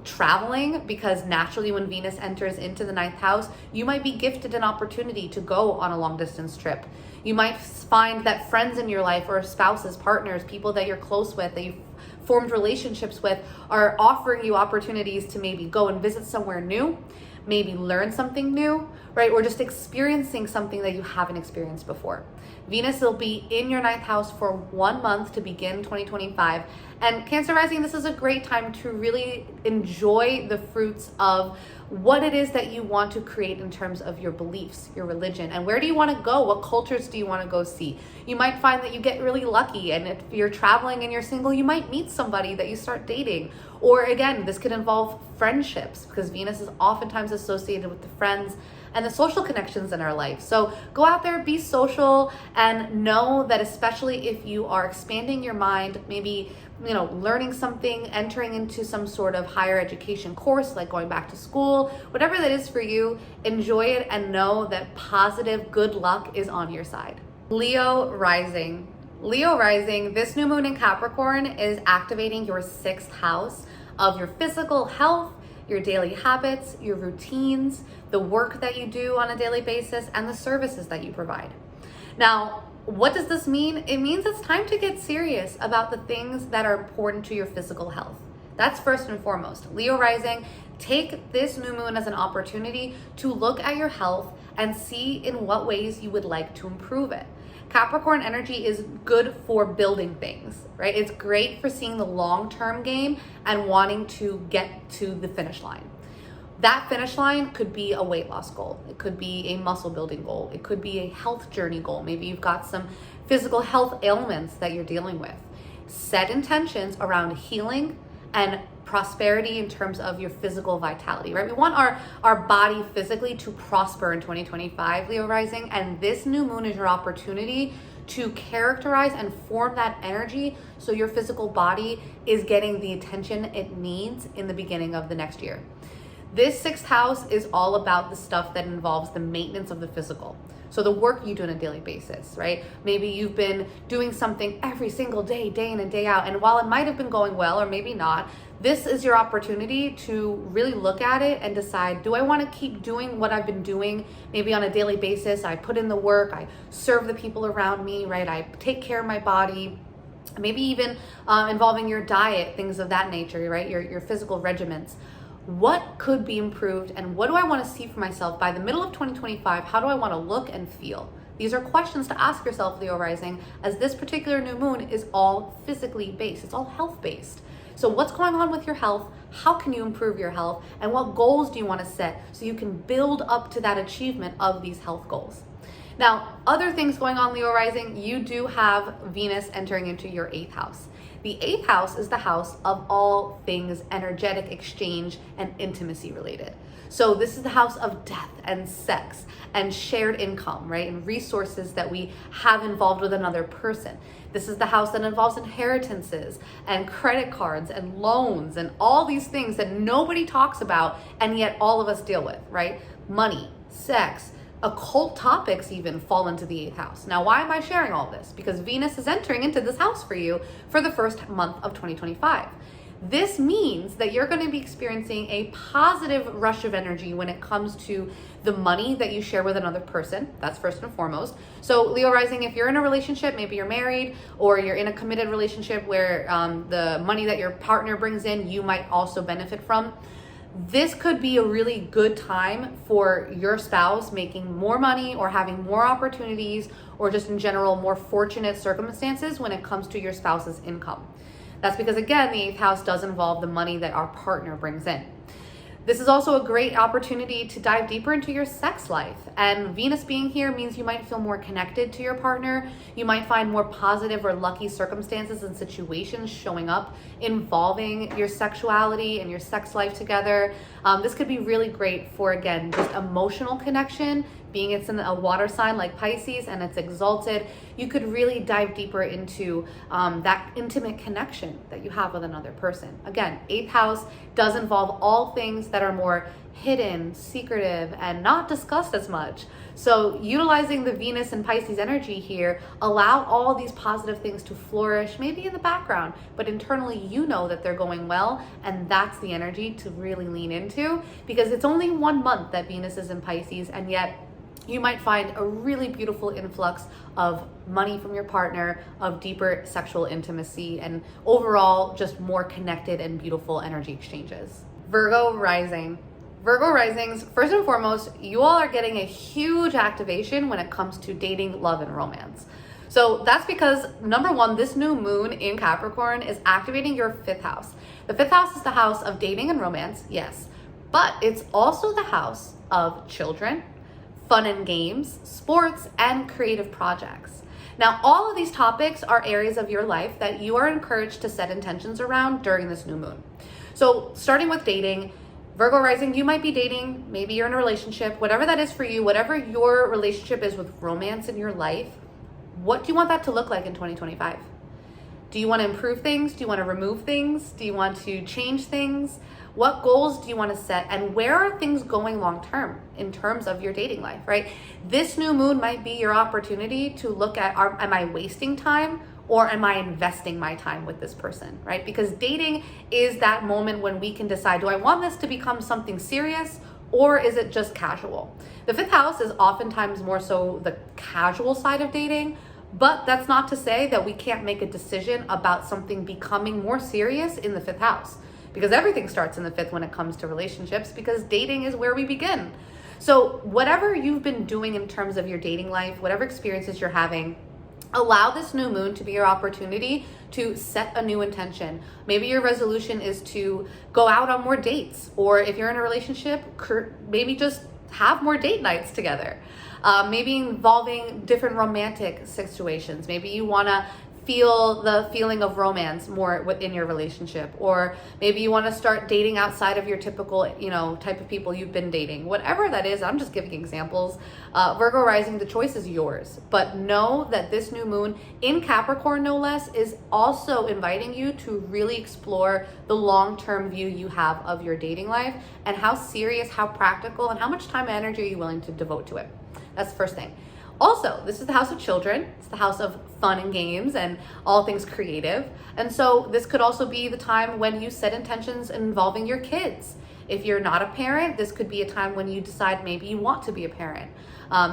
traveling, because naturally when Venus enters into the 9th house, you might be gifted an opportunity to go on a long distance trip. You might find that friends in your life or spouses, partners, people that you're close with, that you've formed relationships with, are offering you opportunities to maybe go and visit somewhere new, maybe learn something new, right? Or just experiencing something that you haven't experienced before. Venus will be in your 9th house for 1 month to begin 2025. And Cancer rising, this is a great time to really enjoy the fruits of what it is that you want to create in terms of your beliefs, your religion, and where do you want to go? What cultures do you want to go see? You might find that you get really lucky, and if you're traveling and you're single, you might meet somebody that you start dating. Or again, this could involve friendships, because Venus is oftentimes associated with the friends and the social connections in our life. So go out there, be social, and know that especially if you are expanding your mind, maybe learning something, entering into some sort of higher education course, like going back to school, whatever that is for you, enjoy it and know that positive good luck is on your side. Leo rising, this new moon in Capricorn is activating your 6th house of your physical health, your daily habits, your routines, the work that you do on a daily basis, and the services that you provide. Now, what does this mean? It means it's time to get serious about the things that are important to your physical health. That's first and foremost. Leo rising, take this new moon as an opportunity to look at your health and see in what ways you would like to improve it. Capricorn energy is good for building things, right? It's great for seeing the long-term game and wanting to get to the finish line. That finish line could be a weight loss goal. It could be a muscle building goal. It could be a health journey goal. Maybe you've got some physical health ailments that you're dealing with. Set intentions around healing and prosperity in terms of your physical vitality, right? We want our body physically to prosper in 2025, Leo rising, and this new moon is your opportunity to characterize and form that energy so your physical body is getting the attention it needs in the beginning of the next year. This sixth house is all about the stuff that involves the maintenance of the physical. So the work you do on a daily basis, right? Maybe you've been doing something every single day, day in and day out. And while it might have been going well, or maybe not, this is your opportunity to really look at it and decide, do I want to keep doing what I've been doing? Maybe on a daily basis, I put in the work, I serve the people around me, right? I take care of my body. Maybe even involving your diet, things of that nature, right? Your physical regimens. What could be improved, and what do I want to see for myself by the middle of 2025? How do I want to look and feel? These are questions to ask yourself, Leo rising, as this particular new moon is all physically based. It's all health based. So what's going on with your health? How can you improve your health? And what goals do you want to set so you can build up to that achievement of these health goals? Now, other things going on, Leo rising, you do have Venus entering into your 8th house. The 8th house is the house of all things energetic exchange and intimacy related. So this is the house of death and sex and shared income, right? And resources that we have involved with another person. This is the house that involves inheritances and credit cards and loans and all these things that nobody talks about and yet all of us deal with, right? Money, sex, occult topics even fall into the 8th house. Now, why am I sharing all this? Because Venus is entering into this house for you for the first month of 2025. This means that you're going to be experiencing a positive rush of energy when it comes to the money that you share with another person. That's first and foremost. So Leo rising, if you're in a relationship, maybe you're married or you're in a committed relationship where the money that your partner brings in, you might also benefit from. This could be a really good time for your spouse making more money or having more opportunities or just in general more fortunate circumstances when it comes to your spouse's income. That's because, again, the 8th house does involve the money that our partner brings in. This is also a great opportunity to dive deeper into your sex life. And Venus being here means you might feel more connected to your partner. You might find more positive or lucky circumstances and situations showing up involving your sexuality and your sex life together. This could be really great for, again, just emotional connection. Being it's in a water sign like Pisces and it's exalted, you could really dive deeper into that intimate connection that you have with another person. Again, 8th house does involve all things that are more hidden, secretive, and not discussed as much. So utilizing the Venus and Pisces energy here, allow all these positive things to flourish, maybe in the background, but internally you know that they're going well, and that's the energy to really lean into, because it's only 1 month that Venus is in Pisces, and yet you might find a really beautiful influx of money from your partner, of deeper sexual intimacy, and overall just more connected and beautiful energy exchanges. Virgo rising. Virgo risings, first and foremost, you all are getting a huge activation when it comes to dating, love, and romance. So that's because, number one, this new moon in Capricorn is activating your 5th house. The 5th house is the house of dating and romance, yes, but it's also the house of children, fun and games, sports, and creative projects. Now, all of these topics are areas of your life that you are encouraged to set intentions around during this new moon. So starting with dating, Virgo rising, you might be dating, maybe you're in a relationship, whatever that is for you, whatever your relationship is with romance in your life, what do you want that to look like in 2025? Do you want to improve things? Do you want to remove things? Do you want to change things? What goals do you want to set? And where are things going long term in terms of your dating life, right? This new moon might be your opportunity to look at, am I wasting time or am I investing my time with this person, right? Because dating is that moment when we can decide, do I want this to become something serious or is it just casual? The 5th house is oftentimes more so the casual side of dating, but that's not to say that we can't make a decision about something becoming more serious in the 5th house. Because everything starts in the 5th when it comes to relationships, because dating is where we begin. So whatever you've been doing in terms of your dating life, whatever experiences you're having, allow this new moon to be your opportunity to set a new intention. Maybe your resolution is to go out on more dates, or if you're in a relationship, maybe just have more date nights together. Maybe involving different romantic situations. Maybe you want to feel the feeling of romance more within your relationship, or maybe you want to start dating outside of your typical, type of people you've been dating. Whatever that is, I'm just giving examples. Virgo rising, the choice is yours, but know that this new moon in Capricorn, no less, is also inviting you to really explore the long-term view you have of your dating life and how serious, how practical, and how much time and energy are you willing to devote to it. That's the first thing. Also, this is the house of children. It's the house of fun and games and all things creative. And so this could also be the time when you set intentions involving your kids. If you're not a parent, this could be a time when you decide maybe you want to be a parent.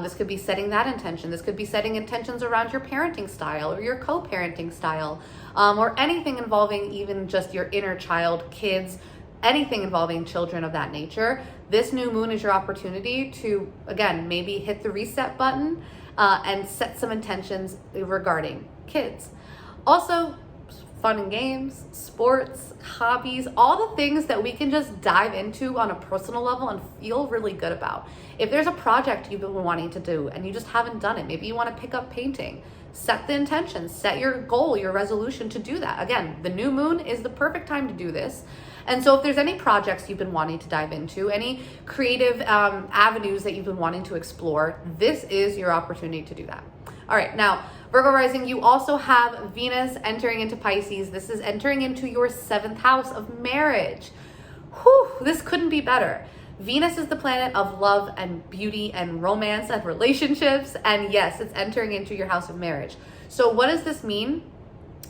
This could be setting that intention. This could be setting intentions around your parenting style or your co-parenting style, or anything involving even just your inner child, kids, anything involving children of that nature. This new moon is your opportunity to, again, maybe hit the reset button and set some intentions regarding kids. Also, fun and games, sports, hobbies, all the things that we can just dive into on a personal level and feel really good about. If there's a project you've been wanting to do and you just haven't done it, maybe you want to pick up painting, set the intention, set your goal, your resolution to do that. Again, the new moon is the perfect time to do this. And so if there's any projects you've been wanting to dive into, any creative avenues that you've been wanting to explore, this is your opportunity to do that. All right, now, Virgo rising, you also have Venus entering into Pisces. This is entering into your 7th house of marriage. Whew, this couldn't be better. Venus is the planet of love and beauty and romance and relationships. And yes, it's entering into your house of marriage. So what does this mean?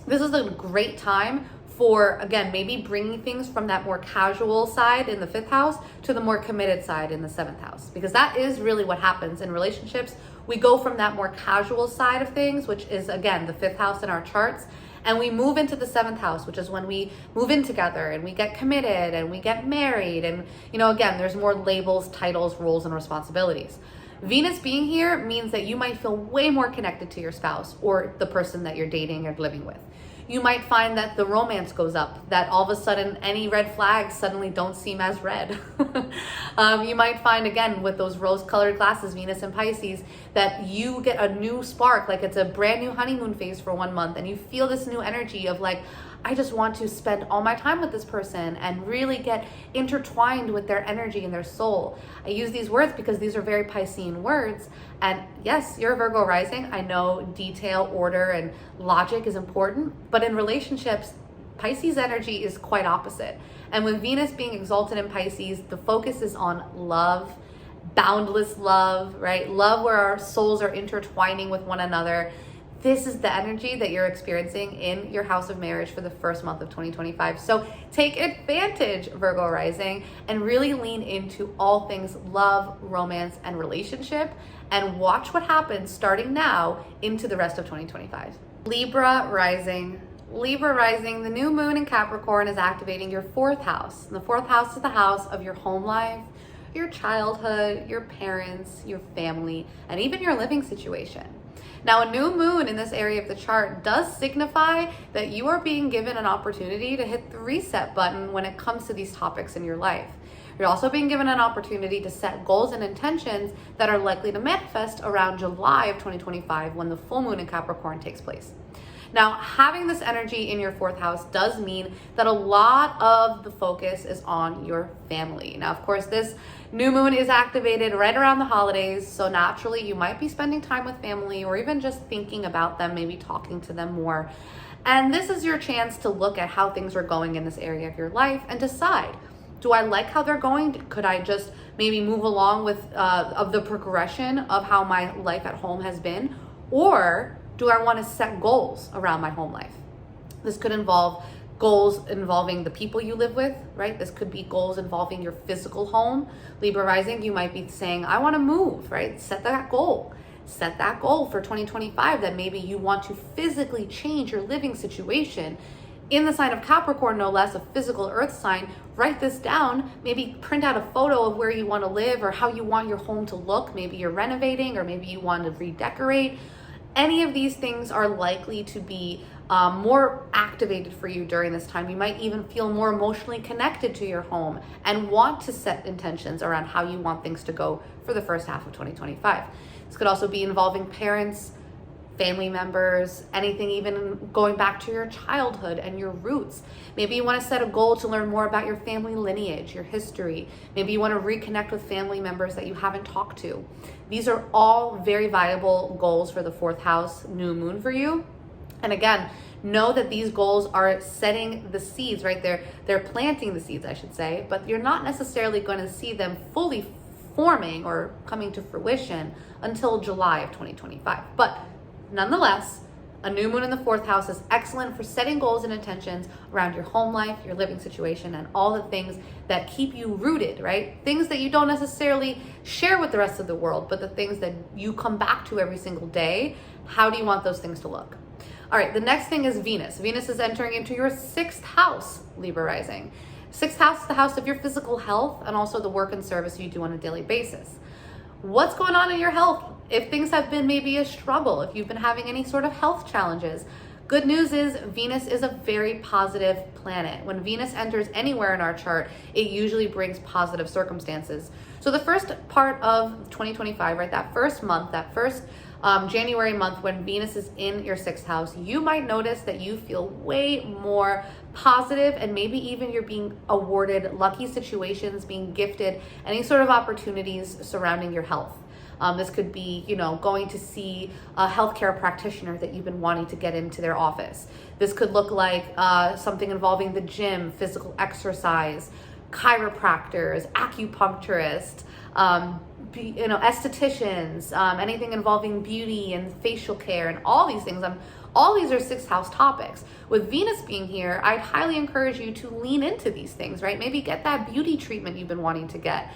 This is a great time for, again, maybe bringing things from that more casual side in the 5th house to the more committed side in the 7th house, because that is really what happens in relationships. We go from that more casual side of things, which is, again, the 5th house in our charts, and we move into the 7th house, which is when we move in together and we get committed and we get married. And, again, there's more labels, titles, roles, and responsibilities. Venus being here means that you might feel way more connected to your spouse or the person that you're dating or living with. You might find that the romance goes up, that all of a sudden any red flags suddenly don't seem as red. You might find, again, with those rose-colored glasses, Venus and Pisces, that you get a new spark, like it's a brand new honeymoon phase for 1 month, and you feel this new energy of like, I just want to spend all my time with this person and really get intertwined with their energy and their soul. I use these words because these are very Piscean words. And yes, you're a Virgo rising. I know detail, order, and logic is important, but in relationships, Pisces energy is quite opposite. And with Venus being exalted in Pisces, the focus is on love, boundless love, right? Love where our souls are intertwining with one another. This is the energy that you're experiencing in your house of marriage for the first month of 2025. So take advantage, Virgo rising, and really lean into all things love, romance, and relationship, and watch what happens starting now into the rest of 2025. Libra rising. Libra rising, the new moon in Capricorn is activating your 4th house. And the 4th house is the house of your home life, your childhood, your parents, your family, and even your living situation. Now, a new moon in this area of the chart does signify that you are being given an opportunity to hit the reset button when it comes to these topics in your life. You're also being given an opportunity to set goals and intentions that are likely to manifest around July of 2025 when the full moon in Capricorn takes place. Now, having this energy in your 4th house does mean that a lot of the focus is on your family. Now, of course, this new moon is activated right around the holidays, so naturally you might be spending time with family or even just thinking about them, maybe talking to them more. And this is your chance to look at how things are going in this area of your life and decide, do I like how they're going? Could I just maybe move along with of the progression of how my life at home has been? Or do I want to set goals around my home life? This could involve goals involving the people you live with, right? This could be goals involving your physical home. Libra rising, you might be saying, I want to move, right? Set that goal. Set that goal for 2025 that maybe you want to physically change your living situation. In the sign of Capricorn, no less, a physical earth sign, write this down, maybe print out a photo of where you want to live or how you want your home to look. Maybe you're renovating or maybe you want to redecorate. Any of these things are likely to be more activated for you during this time. You might even feel more emotionally connected to your home and want to set intentions around how you want things to go for the first half of 2025. This could also be involving parents, family members, anything even going back to your childhood and your roots. Maybe you want to set a goal to learn more about your family lineage, your history. Maybe you want to reconnect with family members that you haven't talked to. These are all very viable goals for the fourth house new moon for you. And again, know that these goals are setting the seeds, right? They're planting the seeds, I should say, but you're not necessarily going to see them fully forming or coming to fruition until July of 2025. But nonetheless, a new moon in the fourth house is excellent for setting goals and intentions around your home life, your living situation, and all the things that keep you rooted, right? Things that you don't necessarily share with the rest of the world, but the things that you come back to every single day. How do you want those things to look? All right, the next thing is Venus. Venus is entering into your sixth house, Libra rising. Sixth house is the house of your physical health and also the work and service you do on a daily basis. What's going on in your health? If things have been maybe a struggle, if you've been having any sort of health challenges, good news is Venus is a very positive planet. When Venus enters anywhere in our chart, it usually brings positive circumstances. So the first part of 2025, right, that first month, that first January month when Venus is in your sixth house, you might notice that you feel way more positive, and maybe even you're being awarded lucky situations, being gifted any sort of opportunities surrounding your health. This could be, going to see a healthcare practitioner that you've been wanting to get into their office. This could look like something involving the gym, physical exercise, chiropractors, acupuncturists, estheticians, anything involving beauty and facial care and all these things. All these are sixth house topics. With Venus being here, I'd highly encourage you to lean into these things, right? Maybe get that beauty treatment you've been wanting to get.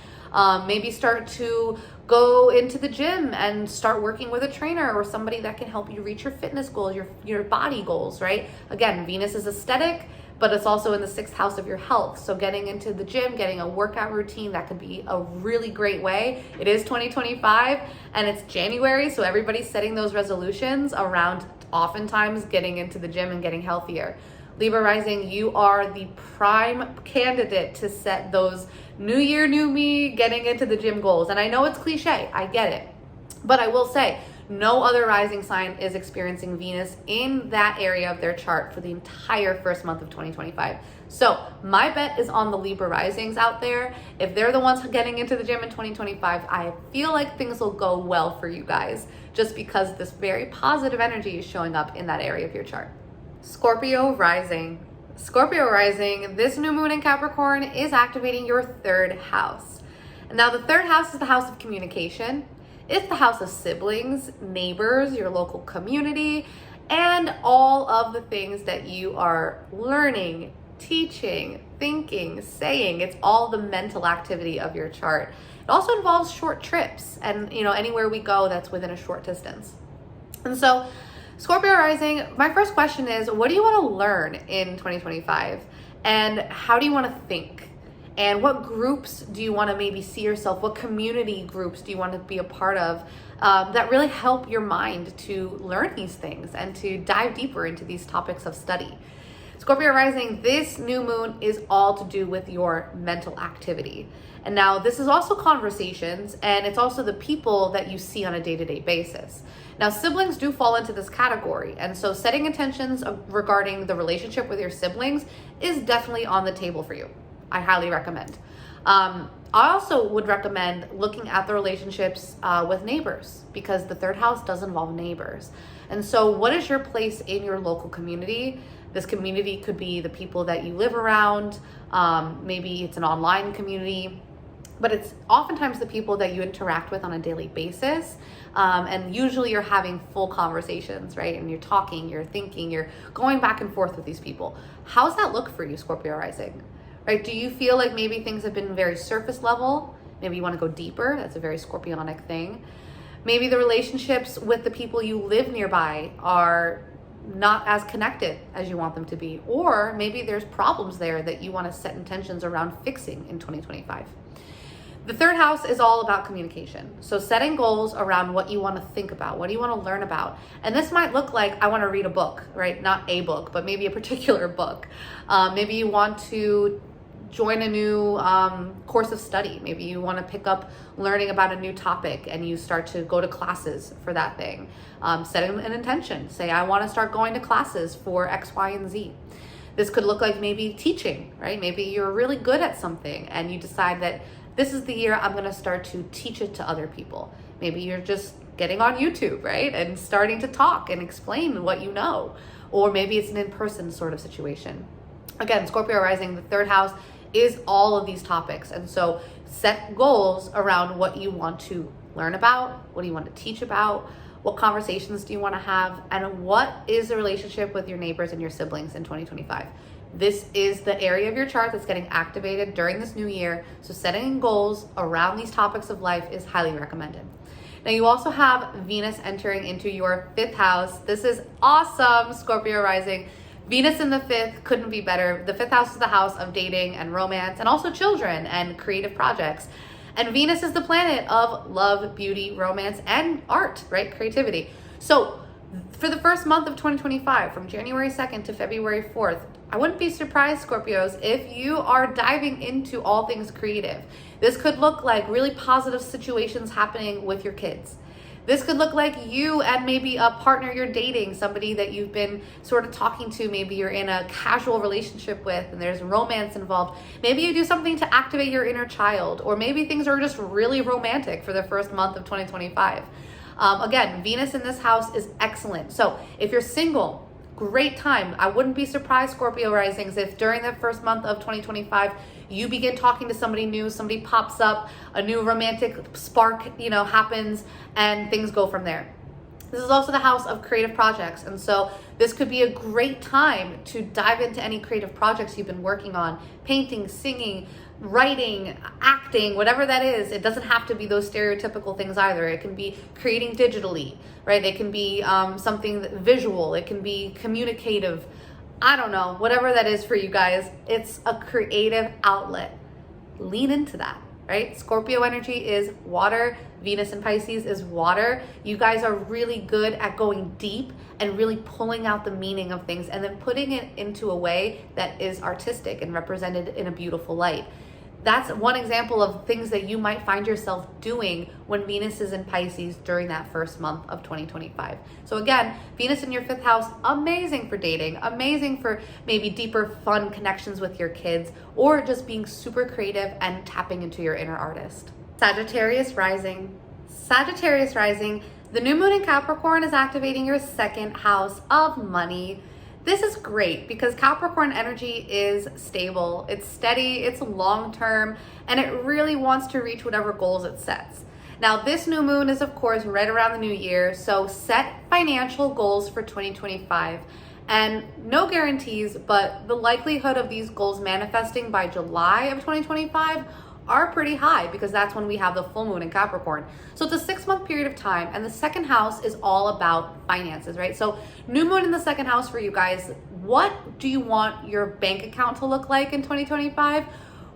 Maybe start to go into the gym and start working with a trainer or somebody that can help you reach your fitness goals, your body goals, right? Again, Venus is aesthetic, but it's also in the sixth house of your health. So getting into the gym, getting a workout routine, that could be a really great way. It is 2025 and it's January, so everybody's setting those resolutions around oftentimes getting into the gym and getting healthier. Libra rising, you are the prime candidate to set those new year, new me, getting into the gym goals. And I know it's cliche, I get it. But I will say, no other rising sign is experiencing Venus in that area of their chart for the entire first month of 2025. So my bet is on the Libra risings out there. If they're the ones getting into the gym in 2025, I feel like things will go well for you guys, just because this very positive energy is showing up in that area of your chart. Scorpio rising. Scorpio rising, this new moon in Capricorn is activating your third house. And now the third house is the house of communication. It's the house of siblings, neighbors, your local community, and all of the things that you are learning, teaching, thinking, saying. It's all the mental activity of your chart. It also involves short trips and, anywhere we go that's within a short distance. And so Scorpio rising, my first question is, what do you want to learn in 2025? And how do you want to think? And what groups do you want to maybe see yourself? What community groups do you want to be a part of that really help your mind to learn these things and to dive deeper into these topics of study? Scorpio rising, this new moon is all to do with your mental activity. And now this is also conversations, and it's also the people that you see on a day-to-day basis. Now, siblings do fall into this category. And so setting intentions regarding the relationship with your siblings is definitely on the table for you. I highly recommend. I also would recommend looking at the relationships with neighbors, because the third house does involve neighbors. And so what is your place in your local community? This community could be the people that you live around. Maybe it's an online community, but it's oftentimes the people that you interact with on a daily basis. And usually you're having full conversations, right? And you're talking, you're thinking, you're going back and forth with these people. How's that look for you, Scorpio rising? Right? Do you feel like maybe things have been very surface level? Maybe you want to go deeper. That's a very scorpionic thing. Maybe the relationships with the people you live nearby are not as connected as you want them to be. Or maybe there's problems there that you want to set intentions around fixing in 2025. The third house is all about communication. So setting goals around what you want to think about, what do you want to learn about? And this might look like, I want to read a book, right? Not a book, but maybe a particular book. Maybe you want to join a new course of study. Maybe you want to pick up learning about a new topic and you start to go to classes for that thing. Set an intention. Say, I want to start going to classes for X, Y, and Z. This could look like maybe teaching, right? Maybe you're really good at something and you decide that this is the year I'm going to start to teach it to other people. Maybe you're just getting on YouTube, right? And starting to talk and explain what you know. Or maybe it's an in-person sort of situation. Again, Scorpio rising, the third house is all of these topics. And so set goals around what you want to learn about, what do you want to teach about, what conversations do you want to have, and what is the relationship with your neighbors and your siblings in 2025. This is the area of your chart that's getting activated during this new year. So setting goals around these topics of life is highly recommended. Now you also have Venus entering into your fifth house. This is awesome, Scorpio rising. Venus in the fifth couldn't be better. The fifth house is the house of dating and romance and also children and creative projects. And Venus is the planet of love, beauty, romance, and art, right? Creativity. So for the first month of 2025, from January 2nd to February 4th, I wouldn't be surprised, Scorpios, if you are diving into all things creative. This could look like really positive situations happening with your kids. This could look like you and maybe a partner you're dating, somebody that you've been sort of talking to, maybe you're in a casual relationship with and there's romance involved. Maybe you do something to activate your inner child, or maybe things are just really romantic for the first month of 2025. Again, Venus in this house is excellent. So if you're single, great time. I wouldn't be surprised, Scorpio risings, if during the first month of 2025, you begin talking to somebody new, somebody pops up, a new romantic spark, happens, and things go from there. This is also the house of creative projects. And so this could be a great time to dive into any creative projects you've been working on, painting, singing, writing, acting, whatever that is. It doesn't have to be those stereotypical things either. It can be creating digitally, right? It can be something visual. It can be communicative. I don't know, whatever that is for you guys. It's a creative outlet. Lean into that, right? Scorpio energy is water. Venus in Pisces is water. You guys are really good at going deep and really pulling out the meaning of things and then putting it into a way that is artistic and represented in a beautiful light. That's one example of things that you might find yourself doing when Venus is in Pisces during that first month of 2025. So again, Venus in your fifth house, amazing for dating, amazing for maybe deeper fun connections with your kids, or just being super creative and tapping into your inner artist. Sagittarius rising. Sagittarius rising, the new moon in Capricorn is activating your second house of money. This is great because Capricorn energy is stable, it's steady, it's long-term, and it really wants to reach whatever goals it sets. Now, this new moon is, of course, right around the new year, so set financial goals for 2025. And no guarantees, but the likelihood of these goals manifesting by July of 2025 are pretty high because that's when we have the full moon in Capricorn. So it's a 6-month period of time, and the second house is all about finances, right? So new moon in the second house for you guys. What do you want your bank account to look like in 2025?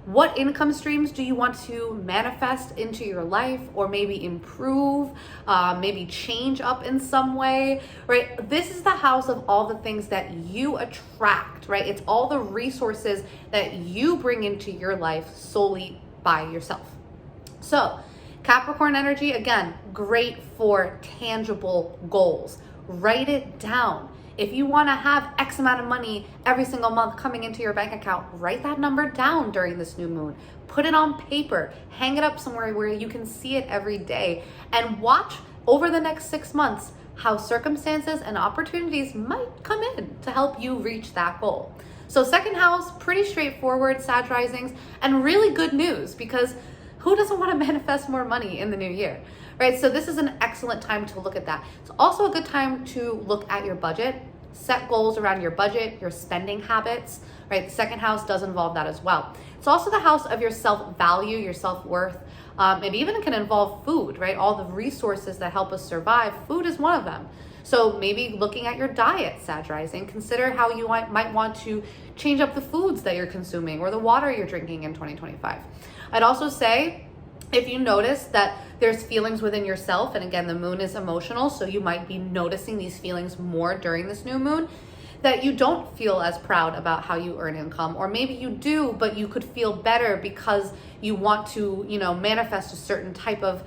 What income streams do you want to manifest into your life, or maybe improve, maybe change up in some way, right? This is the house of all the things that you attract, right? It's all the resources that you bring into your life solely by yourself. So Capricorn energy, again, great for tangible goals. Write it down. If you want to have X amount of money every single month coming into your bank account, write that number down during this new moon. Put it on paper, hang it up somewhere where you can see it every day, and watch over the next 6 months how circumstances and opportunities might come in to help you reach that goal. So second house, pretty straightforward, Sag risings, and really good news because who doesn't want to manifest more money in the new year, right? So this is an excellent time to look at that. It's also a good time to look at your budget, set goals around your budget, your spending habits, right? The second house does involve that as well. It's also the house of your self-value, your self-worth. It even can involve food, right? All the resources that help us survive, food is one of them. So maybe looking at your diet, Sag rising, consider how you might want to change up the foods that you're consuming or the water you're drinking in 2025. I'd also say, if you notice that there's feelings within yourself, and again, the moon is emotional, so you might be noticing these feelings more during this new moon, that you don't feel as proud about how you earn income, or maybe you do, but you could feel better because you want to, manifest a certain type of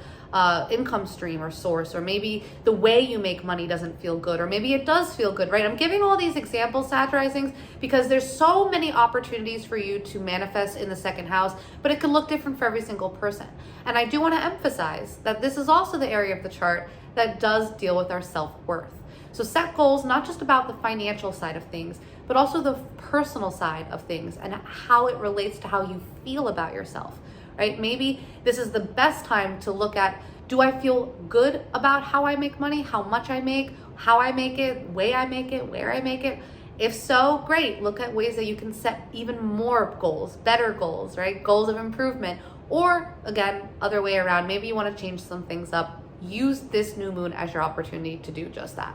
income stream or source, or maybe the way you make money doesn't feel good, or maybe it does feel good, right? I'm giving all these examples, Sag risings, because there's so many opportunities for you to manifest in the second house, but it can look different for every single person. And I do want to emphasize that this is also the area of the chart that does deal with our self-worth. So set goals, not just about the financial side of things, but also the personal side of things and how it relates to how you feel about yourself, right? Maybe this is the best time to look at, do I feel good about how I make money, how much I make, how I make it, way I make it, where I make it? If so, great. Look at ways that you can set even more goals, better goals, right? Goals of improvement. Or again, other way around, maybe you want to change some things up. Use this new moon as your opportunity to do just that.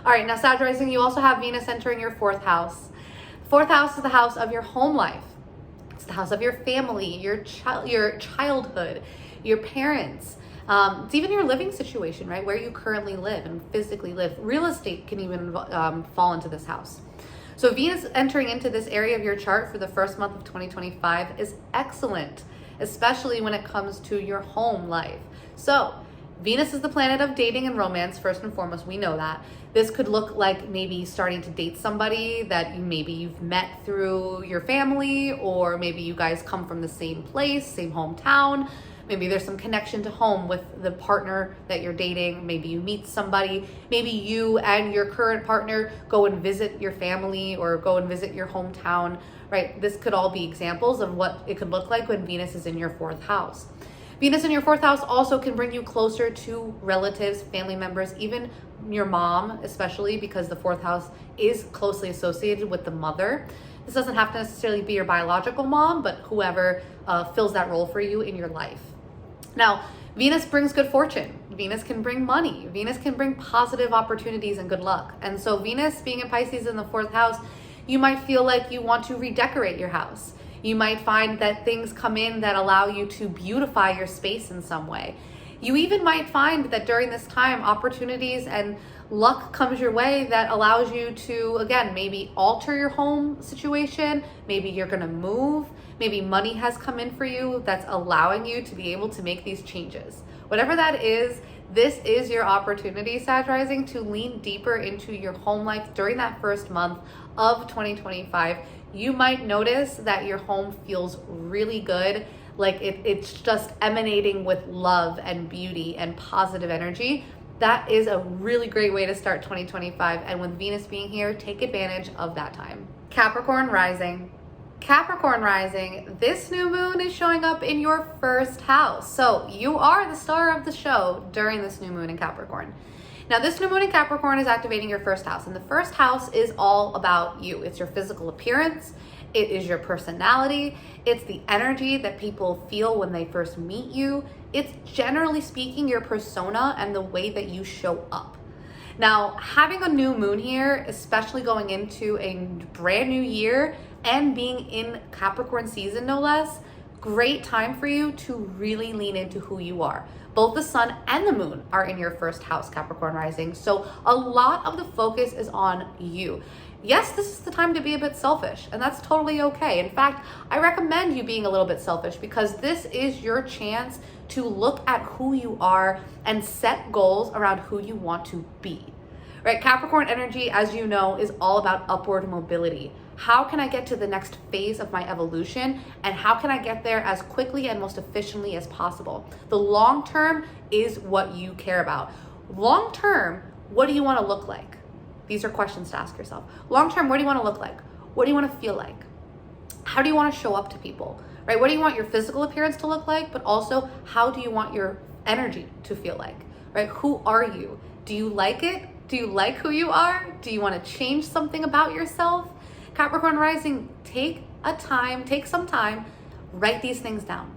All right, now Sag rising, you also have Venus entering your fourth house. Fourth house is the house of your home life. It's the house of your family, your childhood, your parents. It's even your living situation, right? Where you currently live and physically live. Real estate can even fall into this house. So Venus entering into this area of your chart for the first month of 2025 is excellent, especially when it comes to your home life. So Venus is the planet of dating and romance, first and foremost, we know that. This could look like maybe starting to date somebody that you've met through your family, or maybe you guys come from the same place, same hometown. Maybe there's some connection to home with the partner that you're dating. Maybe you meet somebody. Maybe you and your current partner go and visit your family or go and visit your hometown, right? This could all be examples of what it could look like when Venus is in your fourth house. Venus in your fourth house also can bring you closer to relatives, family members, even your mom, especially because the fourth house is closely associated with the mother. This doesn't have to necessarily be your biological mom, but whoever fills that role for you in your life. Now, Venus brings good fortune. Venus can bring money. Venus can bring positive opportunities and good luck. And so Venus being in Pisces in the fourth house, you might feel like you want to redecorate your house. You might find that things come in that allow you to beautify your space in some way. You even might find that during this time, opportunities and luck comes your way that allows you to, again, maybe alter your home situation. Maybe you're going to move. Maybe money has come in for you that's allowing you to be able to make these changes. Whatever that is, this is your opportunity, Sag rising, to lean deeper into your home life during that first month of 2025. You might notice that your home feels really good, like it's just emanating with love and beauty and positive energy. That is a really great way to start 2025. And with Venus being here, take advantage of that time. Capricorn rising. Capricorn rising, this new moon is showing up in your first house. So you are the star of the show during this new moon in Capricorn. Now, this new moon in Capricorn is activating your first house, and the first house is all about you. It's your physical appearance. It is your personality. It's the energy that people feel when they first meet you. It's generally speaking your persona and the way that you show up. Now, having a new moon here, especially going into a brand new year and being in Capricorn season, no less, great time for you to really lean into who you are. Both the sun and the moon are in your first house, Capricorn rising. So a lot of the focus is on you. Yes, this is the time to be a bit selfish, and that's totally okay. In fact, I recommend you being a little bit selfish because this is your chance to look at who you are and set goals around who you want to be. Right? Capricorn energy, as you know, is all about upward mobility. How can I get to the next phase of my evolution, and how can I get there as quickly and most efficiently as possible? The long term is what you care about. Long term, what do you want to look like? These are questions to ask yourself. Long term, what do you want to look like? What do you want to feel like? How do you want to show up to people? Right? What do you want your physical appearance to look like? But also, how do you want your energy to feel like? Right? Who are you? Do you like it? Do you like who you are? Do you want to change something about yourself? Capricorn rising, take some time, write these things down.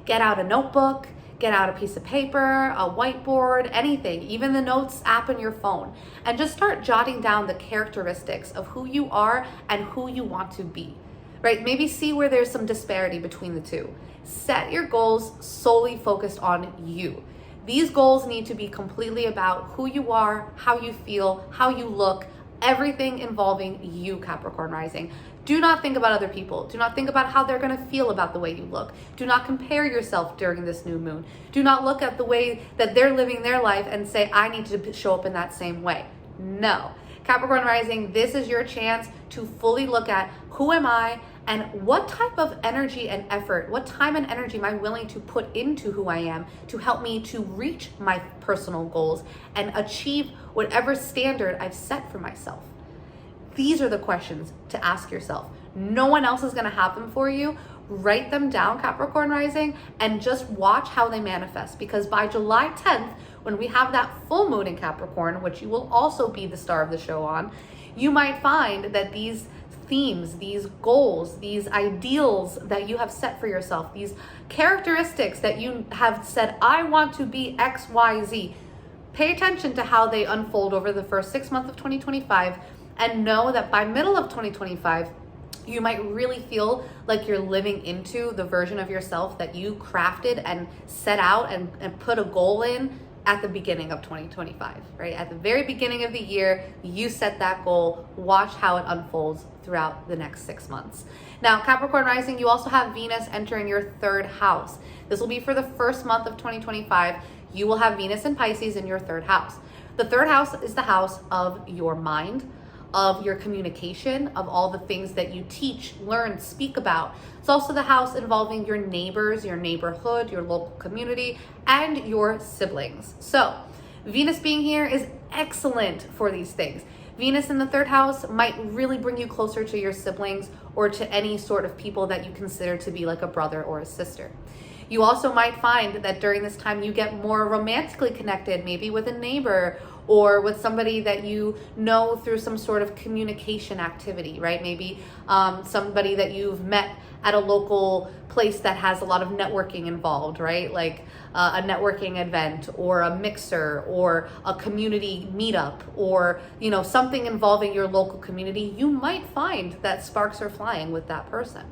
Get out a notebook, get out a piece of paper, a whiteboard, anything, even the notes app on your phone, and just start jotting down the characteristics of who you are and who you want to be, right? Maybe see where there's some disparity between the two. Set your goals solely focused on you. These goals need to be completely about who you are, how you feel, how you look, everything involving you, Capricorn rising. Do not think about other people. Do not think about how they're going to feel about the way you look. Do not compare yourself during this new moon. Do not look at the way that they're living their life and say, I need to show up in that same way. No. Capricorn rising, this is your chance to fully look at who am I and what type of energy and effort, what time and energy am I willing to put into who I am to help me to reach my personal goals and achieve whatever standard I've set for myself. These are the questions to ask yourself. No one else is going to have them for you. Write them down, Capricorn rising, and just watch how they manifest, because by July 10th, when we have that full moon in Capricorn, which you will also be the star of the show on, you might find that these themes, these goals, these ideals that you have set for yourself, these characteristics that you have said, I want to be X, Y, Z. Pay attention to how they unfold over the first 6 months of 2025, and know that by middle of 2025, you might really feel like you're living into the version of yourself that you crafted and set out and put a goal in at the beginning of 2025, right? At the very beginning of the year, you set that goal. Watch how it unfolds throughout the next 6 months. Now, Capricorn rising, you also have Venus entering your third house. This will be for the first month of 2025. You will have Venus in Pisces in your third house. The third house is the house of your mind, of your communication, of all the things that you teach, learn, speak about. It's also the house involving your neighbors, your neighborhood, your local community, and your siblings. So Venus being here is excellent for these things. Venus in the third house might really bring you closer to your siblings or to any sort of people that you consider to be like a brother or a sister. You also might find that during this time you get more romantically connected, maybe with a neighbor or with somebody that you know through some sort of communication activity, right? Maybe somebody that you've met at a local place that has a lot of networking involved, right? Like a networking event or a mixer or a community meetup or, you know, something involving your local community. You might find that sparks are flying with that person.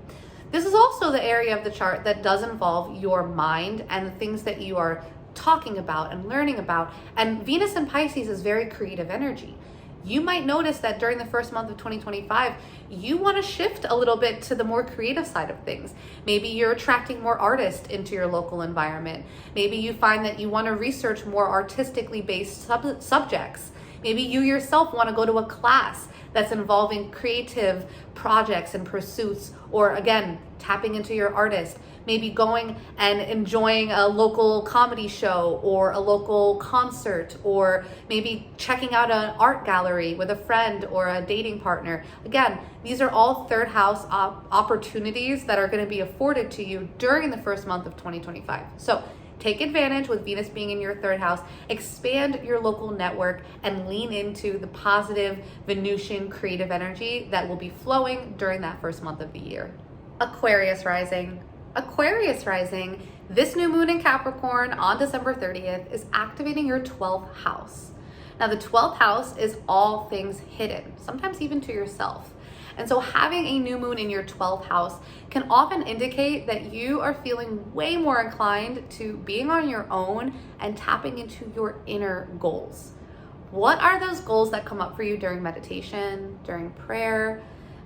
This is also the area of the chart that does involve your mind and the things that you are talking about and learning about. And Venus in Pisces is very creative energy. You might notice that during the first month of 2025, you want to shift a little bit to the more creative side of things. Maybe you're attracting more artists into your local environment. Maybe you find that you want to research more artistically based subjects. Maybe you yourself want to go to a class that's involving creative projects and pursuits, or again, tapping into your artist. Maybe going and enjoying a local comedy show or a local concert, or maybe checking out an art gallery with a friend or a dating partner. Again, these are all third house opportunities that are going to be afforded to you during the first month of 2025. So take advantage with Venus being in your third house, expand your local network, and lean into the positive Venusian creative energy that will be flowing during that first month of the year. Aquarius rising. Aquarius rising, this new moon in Capricorn on December 30th is activating your 12th house. Now the 12th house is all things hidden, sometimes even to yourself. And so having a new moon in your 12th house can often indicate that you are feeling way more inclined to being on your own and tapping into your inner goals. What are those goals that come up for you during meditation, during prayer?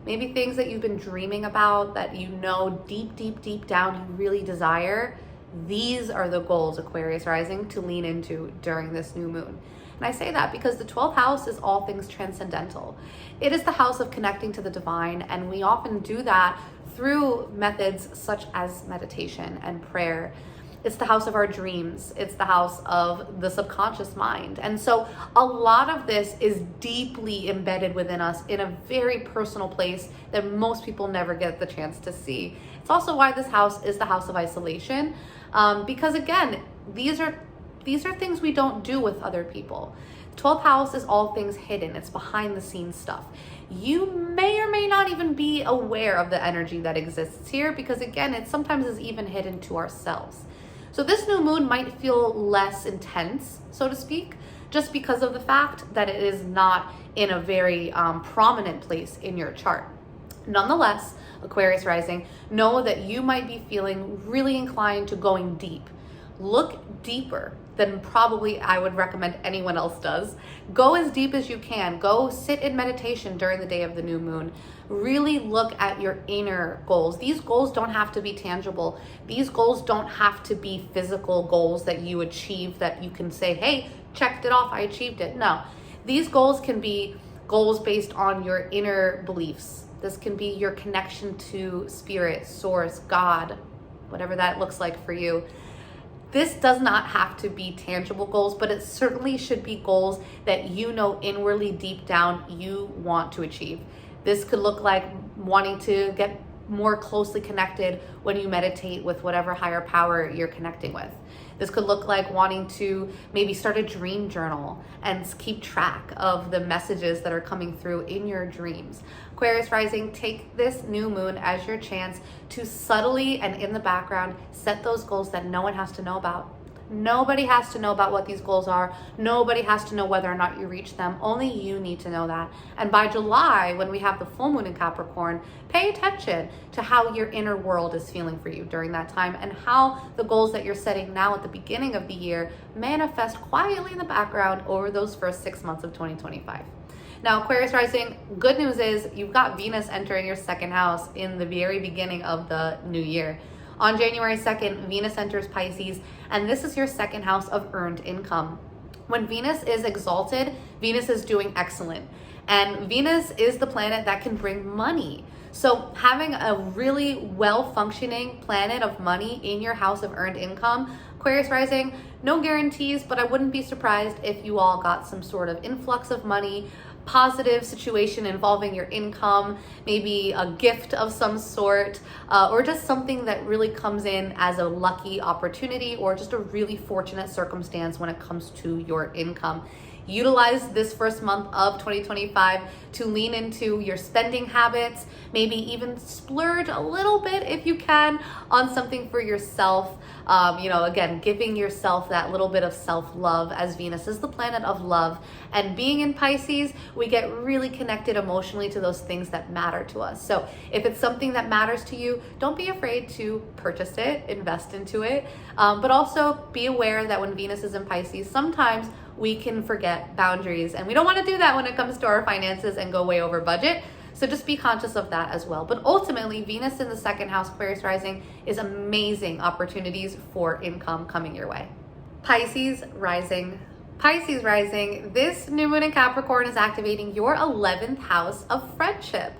Maybe things that you've been dreaming about that you know deep down you really desire. These are the goals, Aquarius rising, to lean into during this new moon. And I say that because the 12th house is all things transcendental. It is the house of connecting to the divine, and we often do that through methods such as meditation and prayer. It's the house of our dreams. It's the house of the subconscious mind. And so a lot of this is deeply embedded within us in a very personal place that most people never get the chance to see. It's also why this house is the house of isolation, because again, these are things we don't do with other people. 12th house is all things hidden. It's behind the scenes stuff. You may or may not even be aware of the energy that exists here, because again, it sometimes is even hidden to ourselves. So this new moon might feel less intense, so to speak, just because of the fact that it is not in a very prominent place in your chart. Nonetheless, Aquarius rising, know that you might be feeling really inclined to going deep. Look deeper than probably I would recommend anyone else does. Go as deep as you can. Go sit in meditation during the day of the new moon. Really look at your inner goals. These goals don't have to be tangible. These goals don't have to be physical goals that you achieve that you can say, hey, checked it off, I achieved it. No, these goals can be goals based on your inner beliefs. This can be your connection to spirit, source, God, whatever that looks like for you. This does not have to be tangible goals, but it certainly should be goals that you know inwardly deep down you want to achieve. This could look like wanting to get more closely connected when you meditate with whatever higher power you're connecting with. This could look like wanting to maybe start a dream journal and keep track of the messages that are coming through in your dreams. Aquarius rising, take this new moon as your chance to subtly and in the background set those goals that no one has to know about. Nobody has to know about what these goals are. Nobody has to know whether or not you reach them. Only you need to know that. And by July, when we have the full moon in Capricorn, pay attention to how your inner world is feeling for you during that time and how the goals that you're setting now at the beginning of the year manifest quietly in the background over those first 6 months of 2025. Now, Aquarius rising, good news is you've got Venus entering your second house in the very beginning of the new year. On January 2nd, Venus enters Pisces, and this is your second house of earned income. When Venus is exalted, Venus is doing excellent. And Venus is the planet that can bring money. So having a really well-functioning planet of money in your house of earned income, Aquarius rising, no guarantees, but I wouldn't be surprised if you all got some sort of influx of money, positive situation involving your income, maybe a gift of some sort, or just something that really comes in as a lucky opportunity or just a really fortunate circumstance when it comes to your income. Utilize this first month of 2025 to lean into your spending habits, maybe even splurge a little bit if you can on something for yourself. Again, giving yourself that little bit of self-love, as Venus is the planet of love. And being in Pisces, we get really connected emotionally to those things that matter to us. So if it's something that matters to you, don't be afraid to purchase it, invest into it. But also be aware that when Venus is in Pisces, sometimes we can forget boundaries, and we don't want to do that when it comes to our finances and go way over budget. So just be conscious of that as well. But ultimately, Venus in the second house, Aquarius rising, is amazing opportunities for income coming your way. Pisces rising. Pisces rising, this new moon in Capricorn is activating your 11th house of friendship.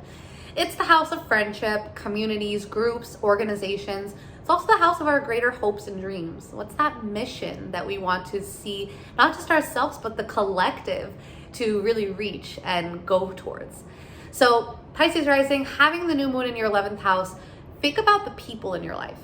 It's the house of friendship, communities, groups, organizations. It's also the house of our greater hopes and dreams. What's that mission that we want to see, not just ourselves, but the collective to really reach and go towards? So Pisces rising, having the new moon in your 11th house, think about the people in your life,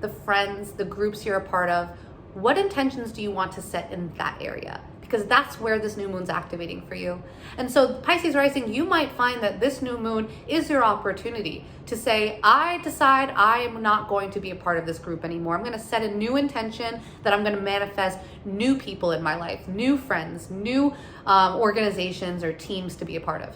the friends, the groups you're a part of. What intentions do you want to set in that area? Because that's where this new moon's activating for you. And so Pisces rising, you might find that this new moon is your opportunity to say, I decide I am not going to be a part of this group anymore. I'm going to set a new intention that I'm going to manifest new people in my life, new friends, new organizations or teams to be a part of.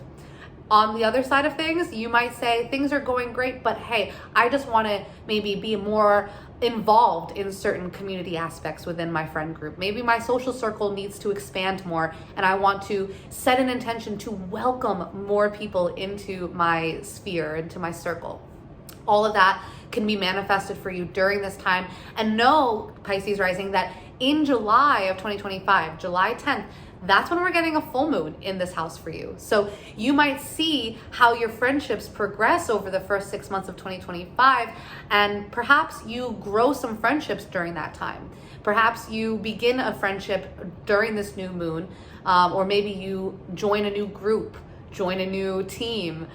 On the other side of things, you might say things are going great, but hey, I just want to maybe be more involved in certain community aspects within my friend group. Maybe my social circle needs to expand more, and I want to set an intention to welcome more people into my sphere, into my circle. All of that can be manifested for you during this time. And know, Pisces rising, that in July of 2025, July 10th, that's when we're getting a full moon in this house for you. So you might see how your friendships progress over the first 6 months of 2025, and perhaps you grow some friendships during that time. Perhaps you begin a friendship during this new moon, or maybe you join a new group, join a new team.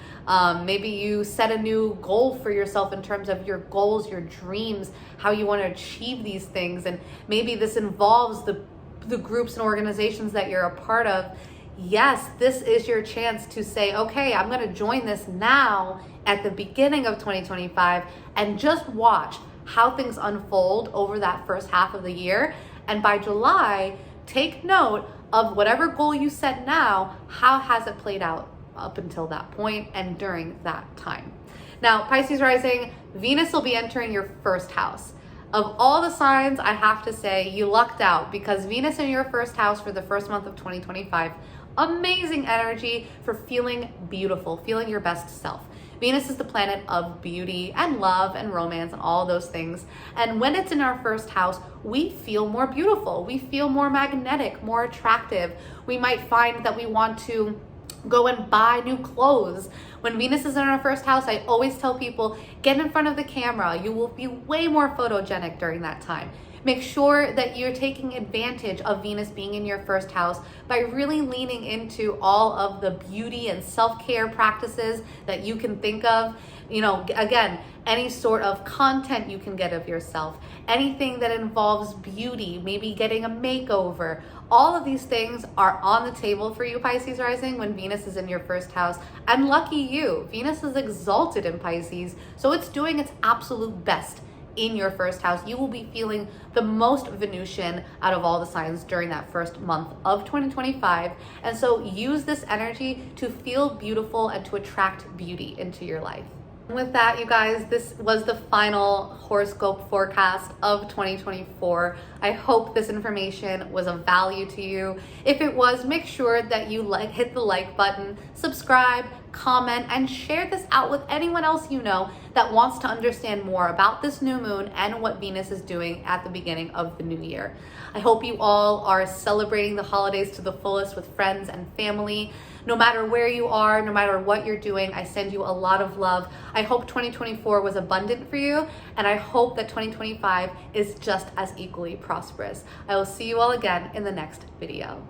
Maybe you set a new goal for yourself in terms of your goals, your dreams, how you want to achieve these things. And maybe this involves the groups and organizations that you're a part of. Yes, this is your chance to say, okay, I'm going to join this now at the beginning of 2025 and just watch how things unfold over that first half of the year. And by July, take note of whatever goal you set now, how has it played out up until that point and during that time. Now, Pisces rising, Venus will be entering your first house. Of all the signs, I have to say you lucked out because Venus in your first house for the first month of 2025, amazing energy for feeling beautiful, feeling your best self. Venus is the planet of beauty and love and romance and all those things. And when it's in our first house, we feel more beautiful. We feel more magnetic, more attractive. We might find that we want to go and buy new clothes. When Venus is in our first house, I always tell people, get in front of the camera. You will be way more photogenic during that time. Make sure that you're taking advantage of Venus being in your first house by really leaning into all of the beauty and self-care practices that you can think of. You know, again, any sort of content you can get of yourself, anything that involves beauty, maybe getting a makeover. All of these things are on the table for you, Pisces rising, when Venus is in your first house. And lucky you, Venus is exalted in Pisces, so it's doing its absolute best in your first house. You will be feeling the most Venusian out of all the signs during that first month of 2025. And so use this energy to feel beautiful and to attract beauty into your life. With that, you guys, this was the final horoscope forecast of 2024. I hope this information was of value to you. If it was, make sure that you hit the like button, subscribe, comment, and share this out with anyone else you know that wants to understand more about this new moon and what Venus is doing at the beginning of the new year. I hope you all are celebrating the holidays to the fullest with friends and family. No matter where you are, no matter what you're doing, I send you a lot of love. I hope 2024 was abundant for you, and I hope that 2025 is just as equally prosperous. I will see you all again in the next video.